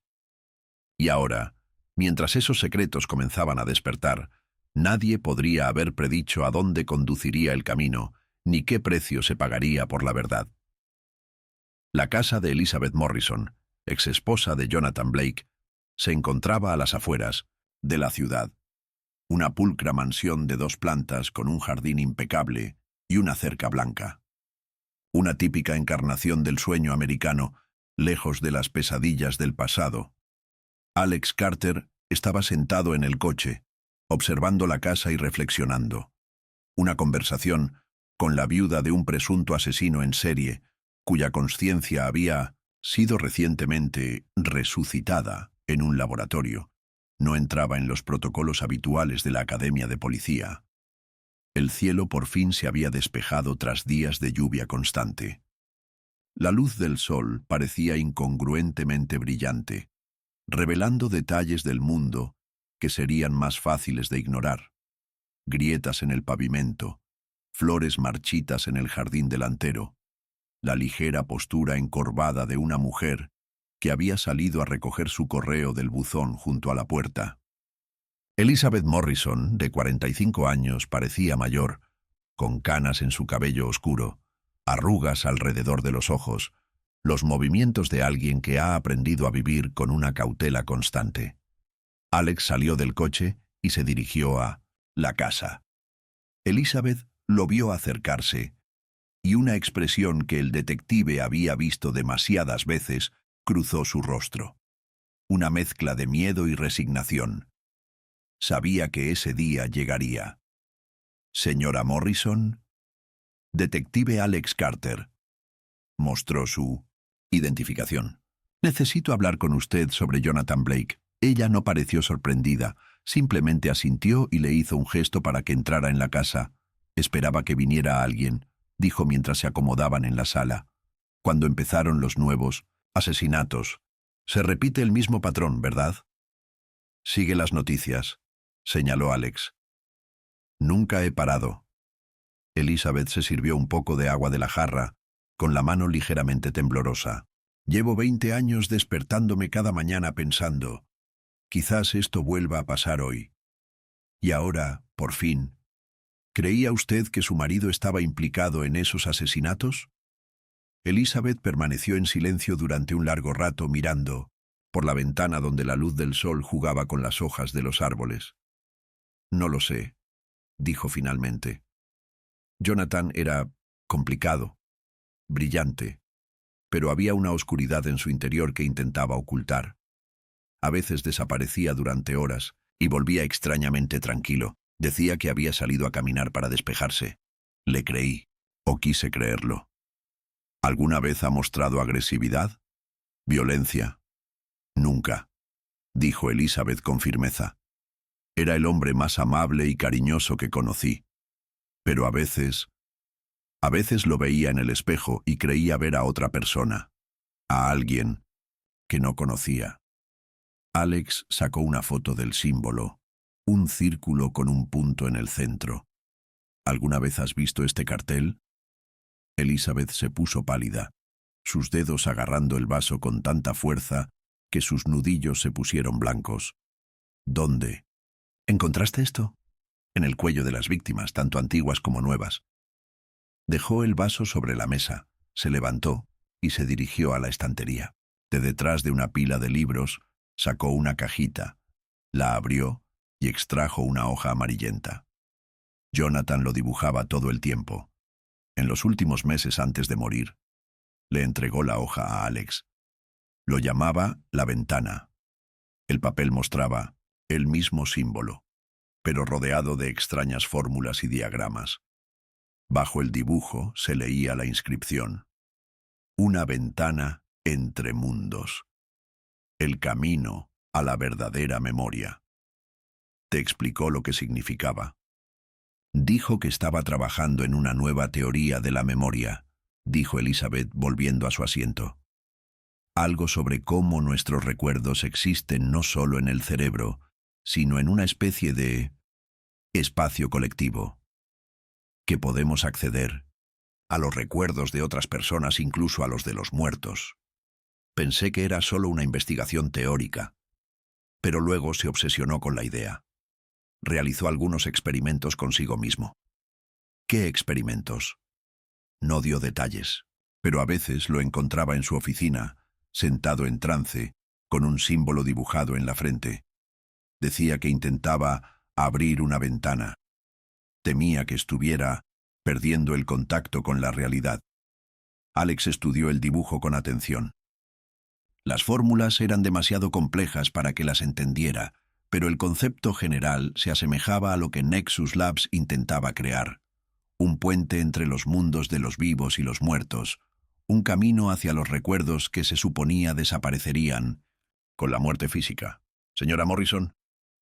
Y ahora, mientras esos secretos comenzaban a despertar, nadie podría haber predicho a dónde conduciría el camino, ni qué precio se pagaría por la verdad. La casa de Elizabeth Morrison, exesposa de Jonathan Blake, se encontraba a las afueras de la ciudad. Una pulcra mansión de 2 plantas con un jardín impecable y una cerca blanca. Una típica encarnación del sueño americano lejos de las pesadillas del pasado. Alex Carter estaba sentado en el coche, observando la casa y reflexionando. Una conversación con la viuda de un presunto asesino en serie, cuya conciencia había sido recientemente resucitada en un laboratorio, no entraba en los protocolos habituales de la Academia de Policía. El cielo por fin se había despejado tras días de lluvia constante. La luz del sol parecía incongruentemente brillante, revelando detalles del mundo que serían más fáciles de ignorar. Grietas en el pavimento, flores marchitas en el jardín delantero, la ligera postura encorvada de una mujer que había salido a recoger su correo del buzón junto a la puerta. Elizabeth Morrison, de 45 años, parecía mayor, con canas en su cabello oscuro, arrugas alrededor de los ojos, los movimientos de alguien que ha aprendido a vivir con una cautela constante. Alex salió del coche y se dirigió a la casa. Elizabeth lo vio acercarse, y una expresión que el detective había visto demasiadas veces cruzó su rostro. Una mezcla de miedo y resignación. Sabía que ese día llegaría. «Señora Morrison». «Detective Alex Carter». Mostró su identificación. «Necesito hablar con usted sobre Jonathan Blake». Ella no pareció sorprendida, simplemente asintió y le hizo un gesto para que entrara en la casa. Esperaba que viniera alguien, dijo mientras se acomodaban en la sala. Cuando empezaron los nuevos asesinatos. Se repite el mismo patrón, ¿verdad? Sigue las noticias, señaló Alex. Nunca he parado. Elizabeth se sirvió un poco de agua de la jarra, con la mano ligeramente temblorosa. Llevo 20 años despertándome cada mañana pensando, quizás esto vuelva a pasar hoy. Y ahora, por fin, ¿creía usted que su marido estaba implicado en esos asesinatos? Elizabeth permaneció en silencio durante un largo rato mirando por la ventana donde la luz del sol jugaba con las hojas de los árboles. No lo sé, dijo finalmente. Jonathan era complicado, brillante, pero había una oscuridad en su interior que intentaba ocultar. A veces desaparecía durante horas y volvía extrañamente tranquilo. Decía que había salido a caminar para despejarse. Le creí, o quise creerlo. ¿Alguna vez ha mostrado agresividad? ¿Violencia? Nunca, dijo Elizabeth con firmeza. Era el hombre más amable y cariñoso que conocí. Pero a veces lo veía en el espejo y creía ver a otra persona, a alguien que no conocía. Alex sacó una foto del símbolo, un círculo con un punto en el centro. ¿Alguna vez has visto este cartel? Elizabeth se puso pálida, sus dedos agarrando el vaso con tanta fuerza que sus nudillos se pusieron blancos. ¿Dónde? ¿Encontraste esto? En el cuello de las víctimas, tanto antiguas como nuevas. Dejó el vaso sobre la mesa, se levantó y se dirigió a la estantería. De detrás de una pila de libros, sacó una cajita, la abrió y extrajo una hoja amarillenta. Jonathan lo dibujaba todo el tiempo. En los últimos meses antes de morir, le entregó la hoja a Alex. Lo llamaba La Ventana. El papel mostraba el mismo símbolo, pero rodeado de extrañas fórmulas y diagramas. Bajo el dibujo se leía la inscripción: Una ventana entre mundos. El camino a la verdadera memoria. Te explicó lo que significaba. Dijo que estaba trabajando en una nueva teoría de la memoria, dijo Elizabeth volviendo a su asiento. Algo sobre cómo nuestros recuerdos existen no solo en el cerebro, sino en una especie de espacio colectivo, que podemos acceder a los recuerdos de otras personas, incluso a los de los muertos. Pensé que era solo una investigación teórica, pero luego se obsesionó con la idea. Realizó algunos experimentos consigo mismo. ¿Qué experimentos? No dio detalles, pero a veces lo encontraba en su oficina, sentado en trance, con un símbolo dibujado en la frente. Decía que intentaba abrir una ventana. Temía que estuviera perdiendo el contacto con la realidad. Alex estudió el dibujo con atención. Las fórmulas eran demasiado complejas para que las entendiera, pero el concepto general se asemejaba a lo que Nexus Labs intentaba crear. Un puente entre los mundos de los vivos y los muertos, un camino hacia los recuerdos que se suponía desaparecerían con la muerte física. Señora Morrison,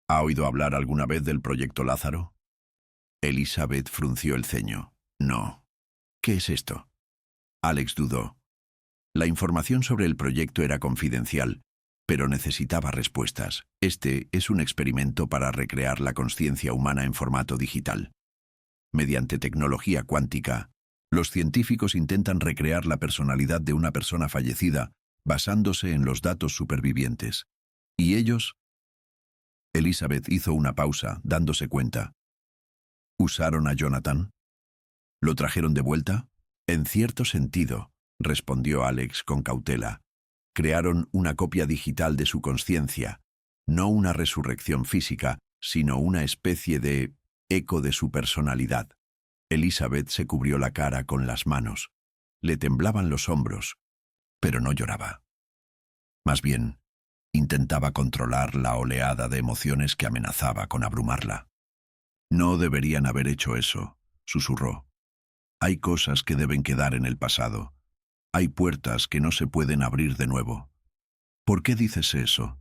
¿ha oído hablar alguna vez del proyecto Lázaro? Elizabeth frunció el ceño. No. ¿Qué es esto? Alex dudó. La información sobre el proyecto era confidencial, pero necesitaba respuestas. Este es un experimento para recrear la consciencia humana en formato digital. Mediante tecnología cuántica, los científicos intentan recrear la personalidad de una persona fallecida basándose en los datos supervivientes. ¿Y ellos? Elizabeth hizo una pausa, dándose cuenta. ¿Usaron a Jonathan? ¿Lo trajeron de vuelta? En cierto sentido, respondió Alex con cautela. Crearon una copia digital de su consciencia, no una resurrección física, sino una especie de eco de su personalidad. Elizabeth se cubrió la cara con las manos. Le temblaban los hombros, pero no lloraba. Más bien, intentaba controlar la oleada de emociones que amenazaba con abrumarla. No deberían haber hecho eso, susurró. Hay cosas que deben quedar en el pasado. Hay puertas que no se pueden abrir de nuevo. ¿Por qué dices eso?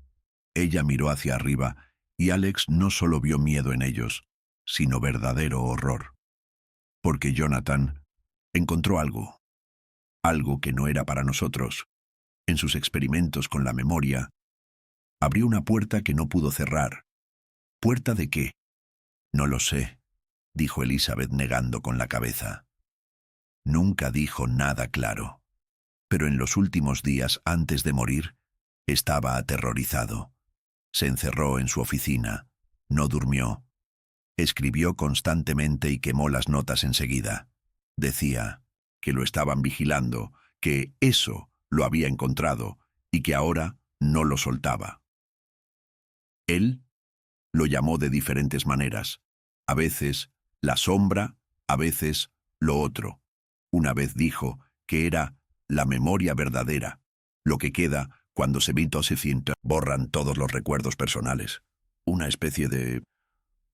Ella miró hacia arriba y Alex no solo vio miedo en ellos, sino verdadero horror. Porque Jonathan encontró algo que no era para nosotros. En sus experimentos con la memoria, abrió una puerta que no pudo cerrar. ¿Puerta de qué? No lo sé, dijo Elizabeth negando con la cabeza. Nunca dijo nada claro. Pero en los últimos días antes de morir, estaba aterrorizado. Se encerró en su oficina, no durmió. Escribió constantemente y quemó las notas enseguida. Decía que lo estaban vigilando, que eso lo había encontrado y que ahora no lo soltaba. Él lo llamó de diferentes maneras. A veces la sombra, a veces lo otro. Una vez dijo que era la memoria verdadera, lo que queda cuando se sienta, borran todos los recuerdos personales. Una especie de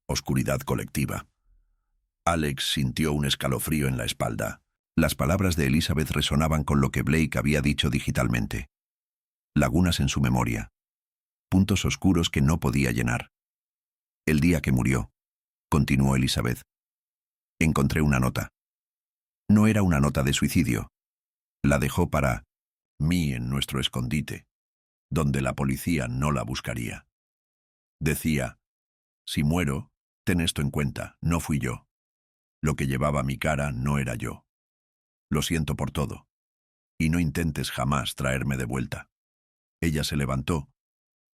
oscuridad colectiva. Alex sintió un escalofrío en la espalda. Las palabras de Elizabeth resonaban con lo que Blake había dicho digitalmente. Lagunas en su memoria. Puntos oscuros que no podía llenar. El día que murió, continuó Elizabeth, encontré una nota. No era una nota de suicidio. La dejó para mí en nuestro escondite, donde la policía no la buscaría. Decía, si muero, ten esto en cuenta, no fui yo. Lo que llevaba mi cara no era yo. Lo siento por todo. Y no intentes jamás traerme de vuelta. Ella se levantó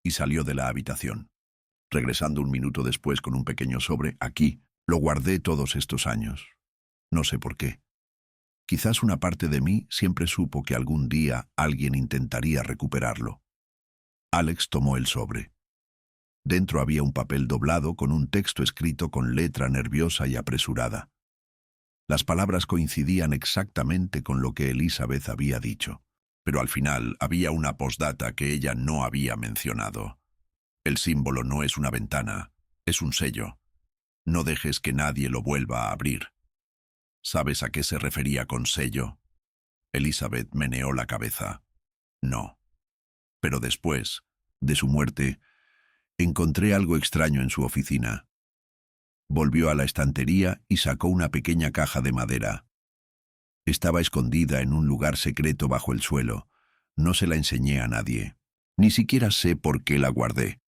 y salió de la habitación. Regresando un minuto después con un pequeño sobre, aquí, lo guardé todos estos años. No sé por qué. Quizás una parte de mí siempre supo que algún día alguien intentaría recuperarlo. Alex tomó el sobre. Dentro había un papel doblado con un texto escrito con letra nerviosa y apresurada. Las palabras coincidían exactamente con lo que Elizabeth había dicho, pero al final había una postdata que ella no había mencionado. El símbolo no es una ventana, es un sello. No dejes que nadie lo vuelva a abrir. ¿Sabes a qué se refería con sello? Elizabeth meneó la cabeza. No. Pero después, de su muerte, encontré algo extraño en su oficina. Volvió a la estantería y sacó una pequeña caja de madera. Estaba escondida en un lugar secreto bajo el suelo. No se la enseñé a nadie. Ni siquiera sé por qué la guardé.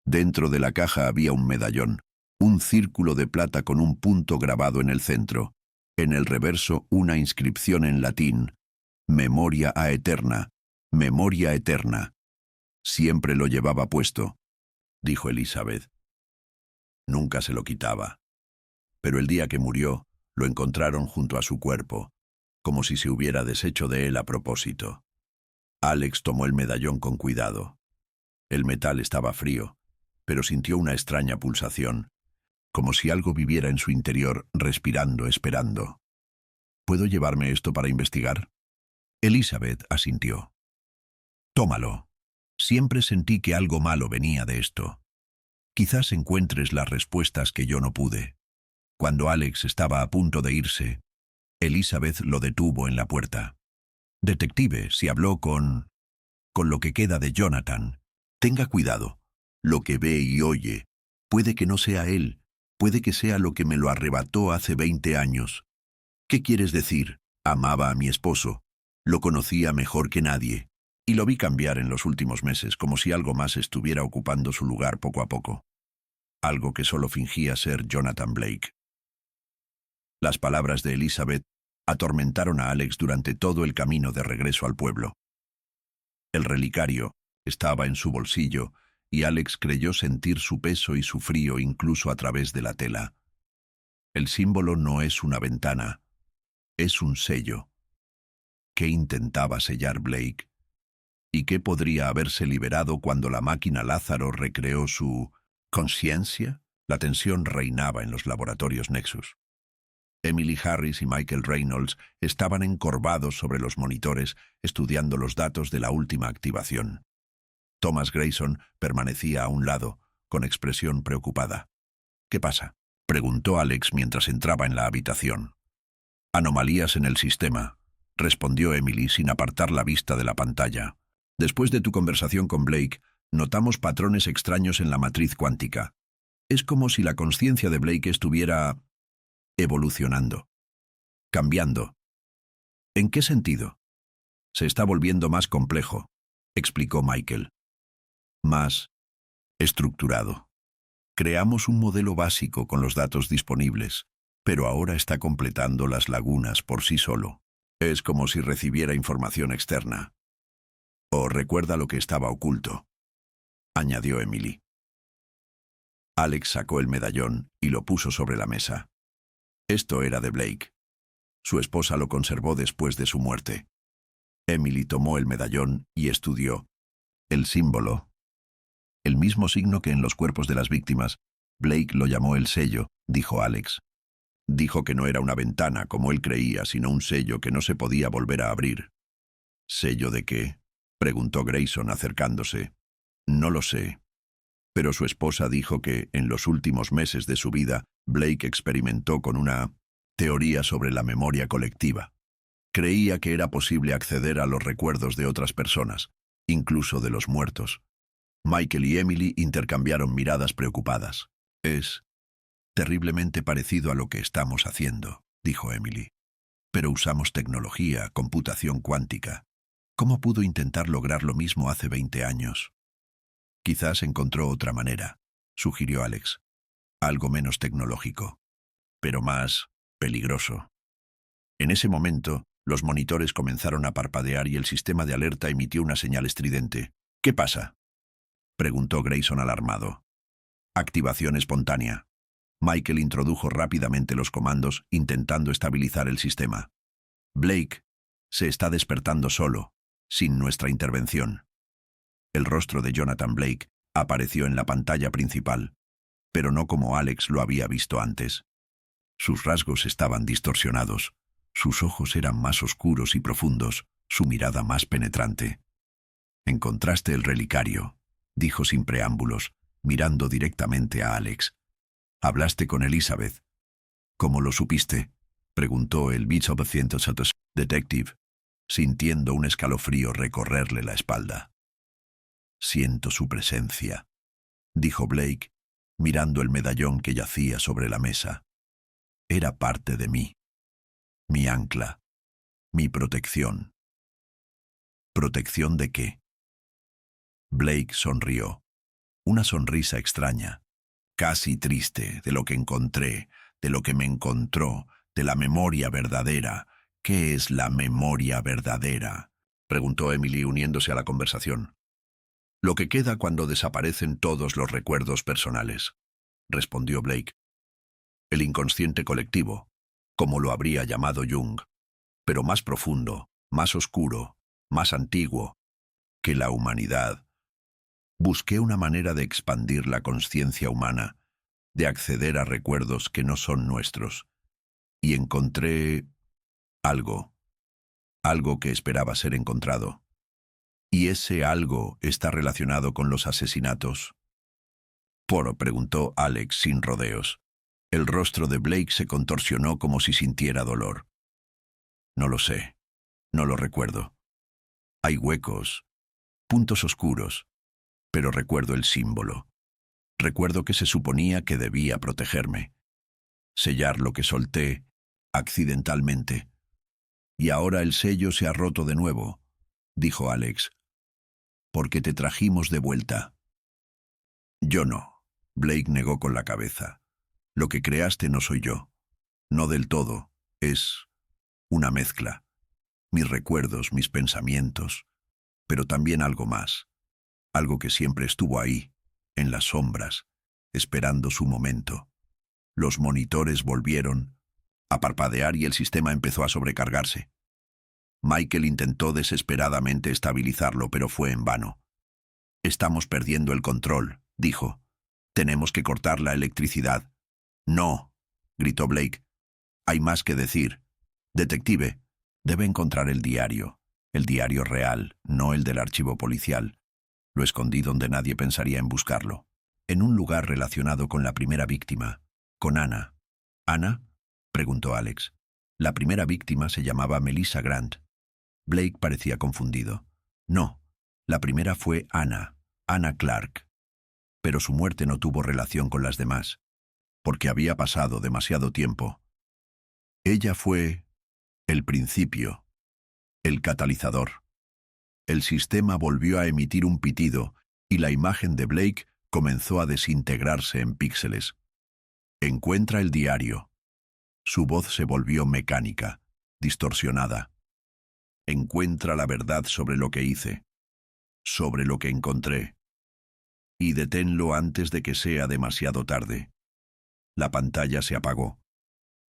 Dentro de la caja había un medallón, un círculo de plata con un punto grabado en el centro. En el reverso una inscripción en latín. Memoria a eterna, memoria eterna. Siempre lo llevaba puesto, dijo Elizabeth. Nunca se lo quitaba. Pero el día que murió, lo encontraron junto a su cuerpo, como si se hubiera deshecho de él a propósito. Alex tomó el medallón con cuidado. El metal estaba frío, pero sintió una extraña pulsación, como si algo viviera en su interior, respirando, esperando. ¿Puedo llevarme esto para investigar? Elizabeth asintió. Tómalo. Siempre sentí que algo malo venía de esto. Quizás encuentres las respuestas que yo no pude. Cuando Alex estaba a punto de irse, Elizabeth lo detuvo en la puerta. Detective, si habló con lo que queda de Jonathan, tenga cuidado. Lo que ve y oye, puede que no sea él, puede que sea lo que me lo arrebató hace 20 años. ¿Qué quieres decir? Amaba a mi esposo, lo conocía mejor que nadie, y lo vi cambiar en los últimos meses, como si algo más estuviera ocupando su lugar poco a poco. Algo que solo fingía ser Jonathan Blake. Las palabras de Elizabeth atormentaron a Alex durante todo el camino de regreso al pueblo. El relicario estaba en su bolsillo y Alex creyó sentir su peso y su frío incluso a través de la tela. El símbolo no es una ventana, es un sello. ¿Qué intentaba sellar Blake? ¿Y qué podría haberse liberado cuando la máquina Lázaro recreó su conciencia? La tensión reinaba en los laboratorios Nexus. Emily Harris y Michael Reynolds estaban encorvados sobre los monitores estudiando los datos de la última activación. Thomas Grayson permanecía a un lado, con expresión preocupada. ¿Qué pasa?, preguntó Alex mientras entraba en la habitación. Anomalías en el sistema, respondió Emily sin apartar la vista de la pantalla. Después de tu conversación con Blake, notamos patrones extraños en la matriz cuántica. Es como si la conciencia de Blake estuviera evolucionando, cambiando. ¿En qué sentido? Se está volviendo más complejo, explicó Michael. Más estructurado. Creamos un modelo básico con los datos disponibles, pero ahora está completando las lagunas por sí solo. Es como si recibiera información externa. O recuerda lo que estaba oculto, añadió Emily. Alex sacó el medallón y lo puso sobre la mesa. Esto era de Blake. Su esposa lo conservó después de su muerte. Emily tomó el medallón y estudió. El símbolo, el mismo signo que en los cuerpos de las víctimas. Blake lo llamó el sello, dijo Alex. Dijo que no era una ventana, como él creía, sino un sello que no se podía volver a abrir. ¿Sello de qué?, preguntó Grayson acercándose. No lo sé. Pero su esposa dijo que, en los últimos meses de su vida, Blake experimentó con una teoría sobre la memoria colectiva. Creía que era posible acceder a los recuerdos de otras personas, incluso de los muertos. Michael y Emily intercambiaron miradas preocupadas. Es terriblemente parecido a lo que estamos haciendo, dijo Emily. Pero usamos tecnología, computación cuántica. ¿Cómo pudo intentar lograr lo mismo hace 20 años? Quizás encontró otra manera, sugirió Alex. Algo menos tecnológico, pero más peligroso. En ese momento, los monitores comenzaron a parpadear y el sistema de alerta emitió una señal estridente. ¿Qué pasa?, preguntó Grayson alarmado. Activación espontánea. Michael introdujo rápidamente los comandos, intentando estabilizar el sistema. Blake se está despertando solo, sin nuestra intervención. El rostro de Jonathan Blake apareció en la pantalla principal, pero no como Alex lo había visto antes. Sus rasgos estaban distorsionados, sus ojos eran más oscuros y profundos, su mirada más penetrante. «Encontraste el relicario», dijo sin preámbulos, mirando directamente a Alex. «Hablaste con Elizabeth». «¿Cómo lo supiste?», preguntó el vicepresidente detective, sintiendo un escalofrío recorrerle la espalda. «Siento su presencia», dijo Blake, mirando el medallón que yacía sobre la mesa. «Era parte de mí, mi ancla, mi protección». ¿Protección de qué? Blake sonrió. Una sonrisa extraña, casi triste, de lo que encontré, de lo que me encontró, de la memoria verdadera. ¿Qué es la memoria verdadera?, preguntó Emily uniéndose a la conversación. Lo que queda cuando desaparecen todos los recuerdos personales, respondió Blake. El inconsciente colectivo, como lo habría llamado Jung, pero más profundo, más oscuro, más antiguo que la humanidad. Busqué una manera de expandir la conciencia humana, de acceder a recuerdos que no son nuestros, y encontré algo que esperaba ser encontrado. ¿Y ese algo está relacionado con los asesinatos? Preguntó Alex sin rodeos. El rostro de Blake se contorsionó como si sintiera dolor. No lo sé. No lo recuerdo. Hay huecos, puntos oscuros, pero recuerdo el símbolo. Recuerdo que se suponía que debía protegerme. Sellar lo que solté, accidentalmente. Y ahora el sello se ha roto de nuevo, dijo Alex. Porque te trajimos de vuelta. Yo no. Blake negó con la cabeza. Lo que creaste no soy yo. No del todo. Es una mezcla. Mis recuerdos, mis pensamientos, pero también algo más. Algo que siempre estuvo ahí, en las sombras, esperando su momento. Los monitores volvieron a parpadear y el sistema empezó a sobrecargarse. Michael intentó desesperadamente estabilizarlo, pero fue en vano. Estamos perdiendo el control, dijo. Tenemos que cortar la electricidad. No, gritó Blake. Hay más que decir. Detective, debe encontrar el diario real, no el del archivo policial. Lo escondí donde nadie pensaría en buscarlo. En un lugar relacionado con la primera víctima, con Ana. ¿Ana? Preguntó Alex. La primera víctima se llamaba Melissa Grant. Blake parecía confundido. No, la primera fue Ana Clark. Pero su muerte no tuvo relación con las demás, porque había pasado demasiado tiempo. Ella fue el principio, el catalizador. El sistema volvió a emitir un pitido y la imagen de Blake comenzó a desintegrarse en píxeles. Encuentra el diario. Su voz se volvió mecánica, distorsionada. Encuentra la verdad sobre lo que hice, sobre lo que encontré. Y deténlo antes de que sea demasiado tarde. La pantalla se apagó.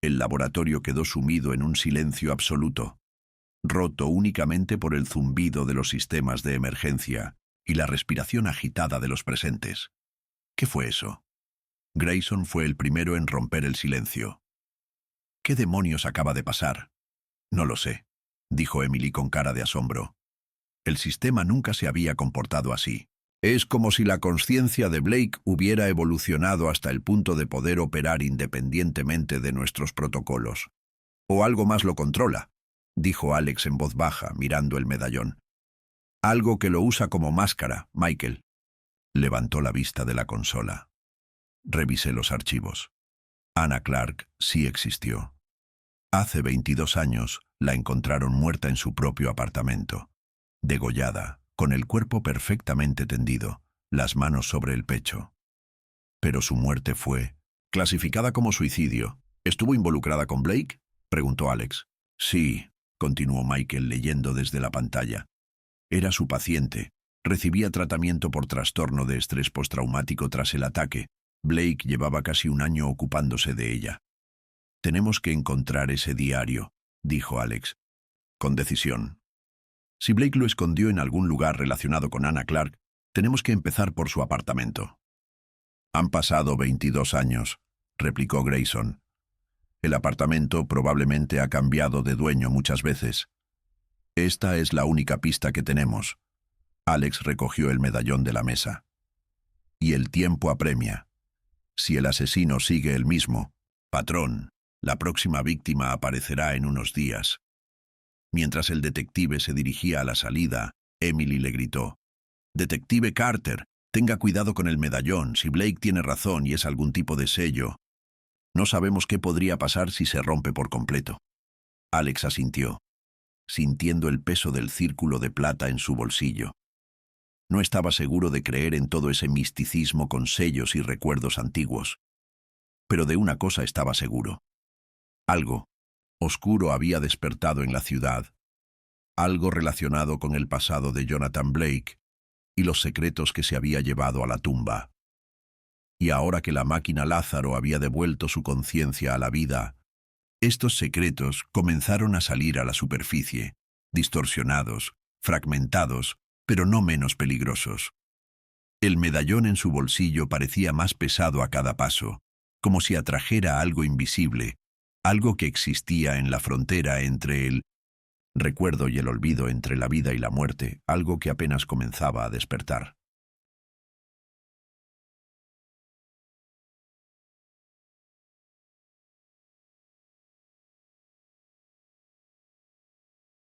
El laboratorio quedó sumido en un silencio absoluto, roto únicamente por el zumbido de los sistemas de emergencia y la respiración agitada de los presentes. ¿Qué fue eso? Grayson fue el primero en romper el silencio. ¿Qué demonios acaba de pasar? No lo sé, dijo Emily con cara de asombro. El sistema nunca se había comportado así. Es como si la conciencia de Blake hubiera evolucionado hasta el punto de poder operar independientemente de nuestros protocolos. O algo más lo controla, dijo Alex en voz baja, mirando el medallón. Algo que lo usa como máscara, Michael. Levantó la vista de la consola. Revisé los archivos. Ana Clark sí existió. Hace 22 años la encontraron muerta en su propio apartamento, degollada, con el cuerpo perfectamente tendido, las manos sobre el pecho. Pero su muerte fue clasificada como suicidio. ¿Estuvo involucrada con Blake?, preguntó Alex. Sí, continuó Michael leyendo desde la pantalla. Era su paciente. Recibía tratamiento por trastorno de estrés postraumático tras el ataque. Blake llevaba casi un año ocupándose de ella. Tenemos que encontrar ese diario, dijo Alex, con decisión. Si Blake lo escondió en algún lugar relacionado con Ana Clark, tenemos que empezar por su apartamento. Han pasado 22 años, replicó Grayson. El apartamento probablemente ha cambiado de dueño muchas veces. Esta es la única pista que tenemos. Alex recogió el medallón de la mesa. Y el tiempo apremia. Si el asesino sigue el mismo patrón, la próxima víctima aparecerá en unos días. Mientras el detective se dirigía a la salida, Emily le gritó: «Detective Carter, tenga cuidado con el medallón. Si Blake tiene razón y es algún tipo de sello, no sabemos qué podría pasar si se rompe por completo». Alex asintió, sintiendo el peso del círculo de plata en su bolsillo. No estaba seguro de creer en todo ese misticismo con sellos y recuerdos antiguos. Pero de una cosa estaba seguro. Algo oscuro había despertado en la ciudad. Algo relacionado con el pasado de Jonathan Blake y los secretos que se había llevado a la tumba. Y ahora que la máquina Lázaro había devuelto su conciencia a la vida, estos secretos comenzaron a salir a la superficie, distorsionados, fragmentados, pero no menos peligrosos. El medallón en su bolsillo parecía más pesado a cada paso, como si atrajera algo invisible, algo que existía en la frontera entre el recuerdo y el olvido entre la vida y la muerte, algo que apenas comenzaba a despertar.